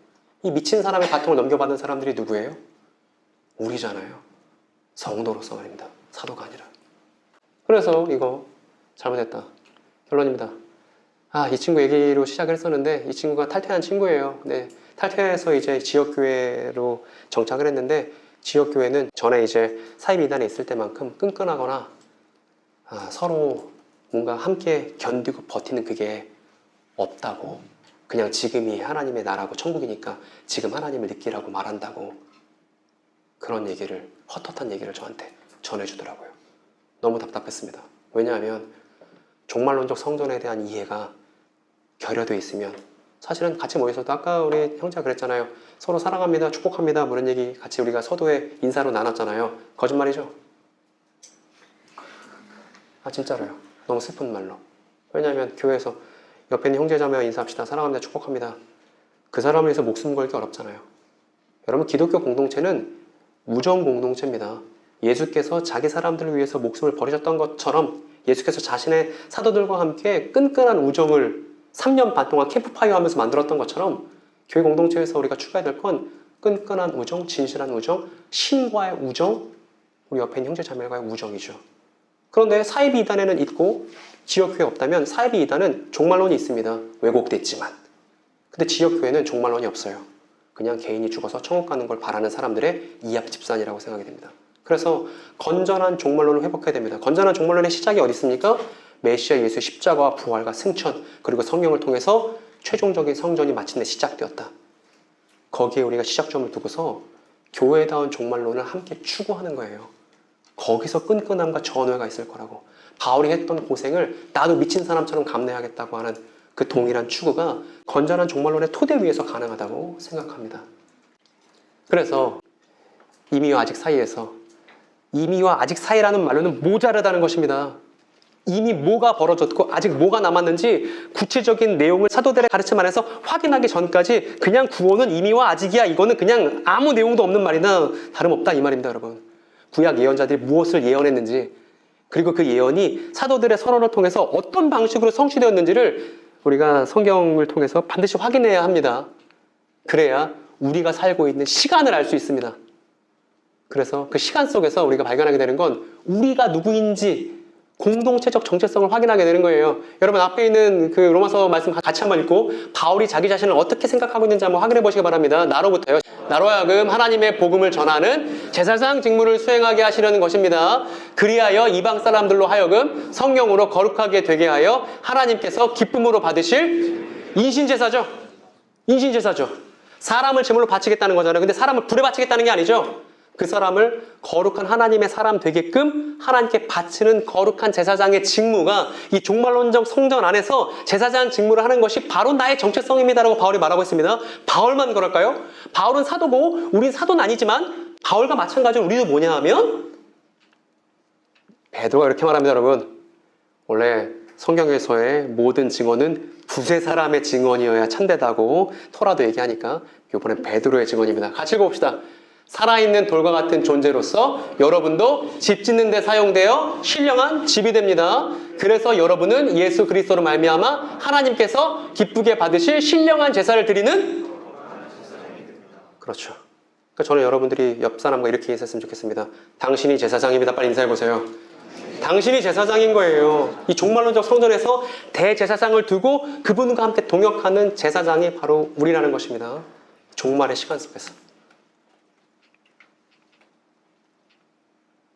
Speaker 2: 이 미친 사람의 바통을 넘겨받은 사람들이 누구예요? 우리잖아요. 성도로서 말입니다. 사도가 아니라. 그래서 이거 잘못했다. 결론입니다. 이 친구 얘기로 시작을 했었는데 이 친구가 탈퇴한 친구예요. 근데 탈퇴해서 이제 지역교회로 정착을 했는데 지역교회는 전에 이제 사입이단에 있을 때만큼 끈끈하거나 서로 뭔가 함께 견디고 버티는 그게 없다고. 그냥 지금이 하나님의 나라고 천국이니까 지금 하나님을 느끼라고 말한다고. 그런 얘기를, 헛헛한 얘기를 저한테 전해주더라고요. 너무 답답했습니다. 왜냐하면 종말론적 성전에 대한 이해가 결여되어 있으면 사실은 같이 모여서도 아까 우리 형제가 그랬잖아요. 서로 사랑합니다, 축복합니다, 뭐 이런 얘기 같이 우리가 서도의 인사로 나눴잖아요. 거짓말이죠? 진짜로요. 너무 슬픈 말로. 왜냐하면 교회에서 옆에 있는 형제자매와 인사합시다, 사랑합니다, 축복합니다. 그 사람을 위해서 목숨 걸기 어렵잖아요. 여러분, 기독교 공동체는 우정 공동체입니다. 예수께서 자기 사람들을 위해서 목숨을 버리셨던 것처럼 예수께서 자신의 사도들과 함께 끈끈한 우정을 3년 반 동안 캠프파이어 하면서 만들었던 것처럼 교회 공동체에서 우리가 추가해야 될 건 끈끈한 우정, 진실한 우정, 신과의 우정, 우리 옆에 있는 형제자매와의 우정이죠. 그런데 사이비 이단에는 있고 지역교회 없다면 사이비 이단은 종말론이 있습니다. 왜곡됐지만. 근데 지역교회는 종말론이 없어요. 그냥 개인이 죽어서 천국 가는 걸 바라는 사람들의 이합 집산이라고 생각이 됩니다. 그래서 건전한 종말론을 회복해야 됩니다. 건전한 종말론의 시작이 어디 있습니까? 메시아 예수의 십자가와 부활과 승천, 그리고 성령을 통해서 최종적인 성전이 마침내 시작되었다. 거기에 우리가 시작점을 두고서 교회다운 종말론을 함께 추구하는 거예요. 거기서 끈끈함과 전회가 있을 거라고. 바울이 했던 고생을 나도 미친 사람처럼 감내하겠다고 하는 그 동일한 추구가 건전한 종말론의 토대 위에서 가능하다고 생각합니다. 그래서 이미와 아직 사이에서, 이미와 아직 사이라는 말로는 모자르다는 것입니다. 이미 뭐가 벌어졌고 아직 뭐가 남았는지 구체적인 내용을 사도들의 가르침 안에서 확인하기 전까지 그냥 구원은 이미와 아직이야, 이거는 그냥 아무 내용도 없는 말이나 다름없다, 이 말입니다. 여러분, 구약 예언자들이 무엇을 예언했는지, 그리고 그 예언이 사도들의 선언을 통해서 어떤 방식으로 성취되었는지를 우리가 성경을 통해서 반드시 확인해야 합니다. 그래야 우리가 살고 있는 시간을 알 수 있습니다. 그래서 그 시간 속에서 우리가 발견하게 되는 건 우리가 누구인지 공동체적 정체성을 확인하게 되는 거예요. 여러분, 앞에 있는 그 로마서 말씀 같이 한번 읽고 바울이 자기 자신을 어떻게 생각하고 있는지 한번 확인해 보시기 바랍니다. 나로부터요. 나로 하여금 하나님의 복음을 전하는 제사장 직무를 수행하게 하시려는 것입니다. 그리하여 이방 사람들로 하여금 성령으로 거룩하게 되게 하여 하나님께서 기쁨으로 받으실 인신제사죠. 인신제사죠. 사람을 제물로 바치겠다는 거잖아요. 근데 사람을 불에 바치겠다는 게 아니죠. 그 사람을 거룩한 하나님의 사람 되게끔 하나님께 바치는 거룩한 제사장의 직무가 이 종말론적 성전 안에서 제사장 직무를 하는 것이 바로 나의 정체성입니다라고 바울이 말하고 있습니다. 바울만 그럴까요? 바울은 사도고 우린 사도는 아니지만 바울과 마찬가지로 우리도 뭐냐 하면, 베드로가 이렇게 말합니다. 여러분, 원래 성경에서의 모든 증언은 두세 사람의 증언이어야 참되다고 토라도 얘기하니까 이번엔 베드로의 증언입니다. 같이 읽어봅시다. 살아있는 돌과 같은 존재로서 여러분도 집 짓는 데 사용되어 신령한 집이 됩니다. 그래서 여러분은 예수 그리스도로 말미암아 하나님께서 기쁘게 받으실 신령한 제사를 드리는, 그렇죠. 그러니까 저는 여러분들이 옆 사람과 이렇게 인사했으면 좋겠습니다. 당신이 제사장입니다. 빨리 인사해보세요. 당신이 제사장인 거예요. 이 종말론적 성전에서 대제사장을 두고 그분과 함께 동역하는 제사장이 바로 우리라는 것입니다. 종말의 시간 속에서.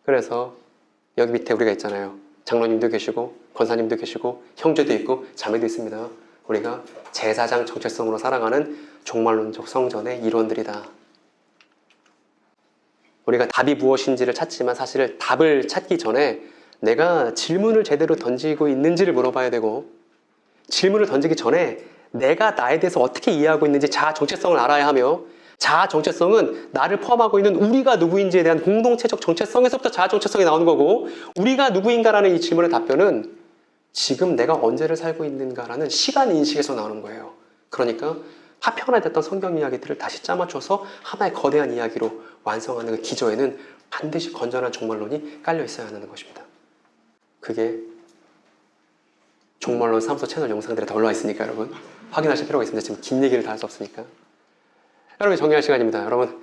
Speaker 2: 그래서 여기 밑에 우리가 있잖아요. 장로님도 계시고 권사님도 계시고 형제도 있고 자매도 있습니다. 우리가 제사장 정체성으로 살아가는 종말론적 성전의 일원들이다. 우리가 답이 무엇인지를 찾지만 사실 답을 찾기 전에 내가 질문을 제대로 던지고 있는지를 물어봐야 되고, 질문을 던지기 전에 내가 나에 대해서 어떻게 이해하고 있는지 자아 정체성을 알아야 하며, 자아 정체성은 나를 포함하고 있는 우리가 누구인지에 대한 공동체적 정체성에서부터 자아 정체성이 나오는 거고, 우리가 누구인가라는 이 질문의 답변은 지금 내가 언제를 살고 있는가라는 시간 인식에서 나오는 거예요. 그러니까 파편화됐던 성경 이야기들을 다시 짜맞춰서 하나의 거대한 이야기로 완성하는 그 기저에는 반드시 건전한 종말론이 깔려 있어야 하는 것입니다. 그게 종말론 사무소 채널 영상들에 다 올라와 있으니까 여러분 확인하실 필요가 있습니다. 지금 긴 얘기를 다 할 수 없으니까. 여러분, 정리할 시간입니다. 여러분,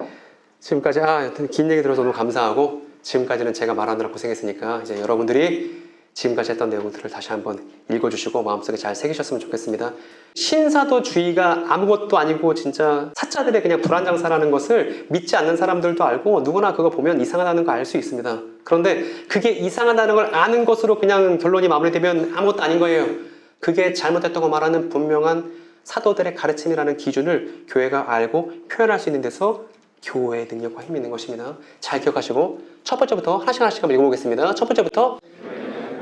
Speaker 2: 지금까지 여튼 긴 얘기 들어서 너무 감사하고, 지금까지는 제가 말하느라 고생했으니까 이제 여러분들이 지금까지 했던 내용들을 다시 한번 읽어주시고 마음속에 잘 새기셨으면 좋겠습니다. 신사도주의가 아무것도 아니고 진짜 사자들의 그냥 불안장사라는 것을 믿지 않는 사람들도 알고 누구나 그거 보면 이상하다는 거 알 수 있습니다. 그런데 그게 이상하다는 걸 아는 것으로 그냥 결론이 마무리되면 아무것도 아닌 거예요. 그게 잘못됐다고 말하는 분명한 사도들의 가르침이라는 기준을 교회가 알고 표현할 수 있는 데서 교회의 능력과 힘이 있는 것입니다. 잘 기억하시고 첫 번째부터 하나씩 한번 읽어보겠습니다. 첫 번째부터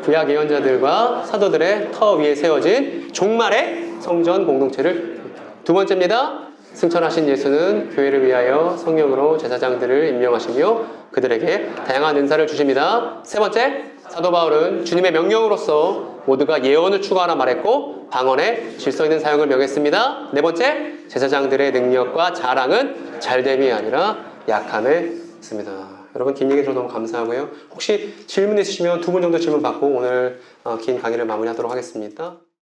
Speaker 2: 구약 예언자들과 사도들의 터 위에 세워진 종말의 성전 공동체를, 두 번째입니다. 승천하신 예수는 교회를 위하여 성령으로 제사장들을 임명하시며 그들에게 다양한 은사를 주십니다. 세 번째, 사도 바울은 주님의 명령으로서 모두가 예언을 추구하라 말했고 방언의 질서 있는 사용을 명했습니다. 네 번째, 제사장들의 능력과 자랑은 잘됨이 아니라 약함에 있습니다. 여러분 긴 얘기 들어서 너무 감사하고요. 혹시 질문 있으시면 두 분 정도 질문 받고 오늘 긴 강의를 마무리하도록 하겠습니다.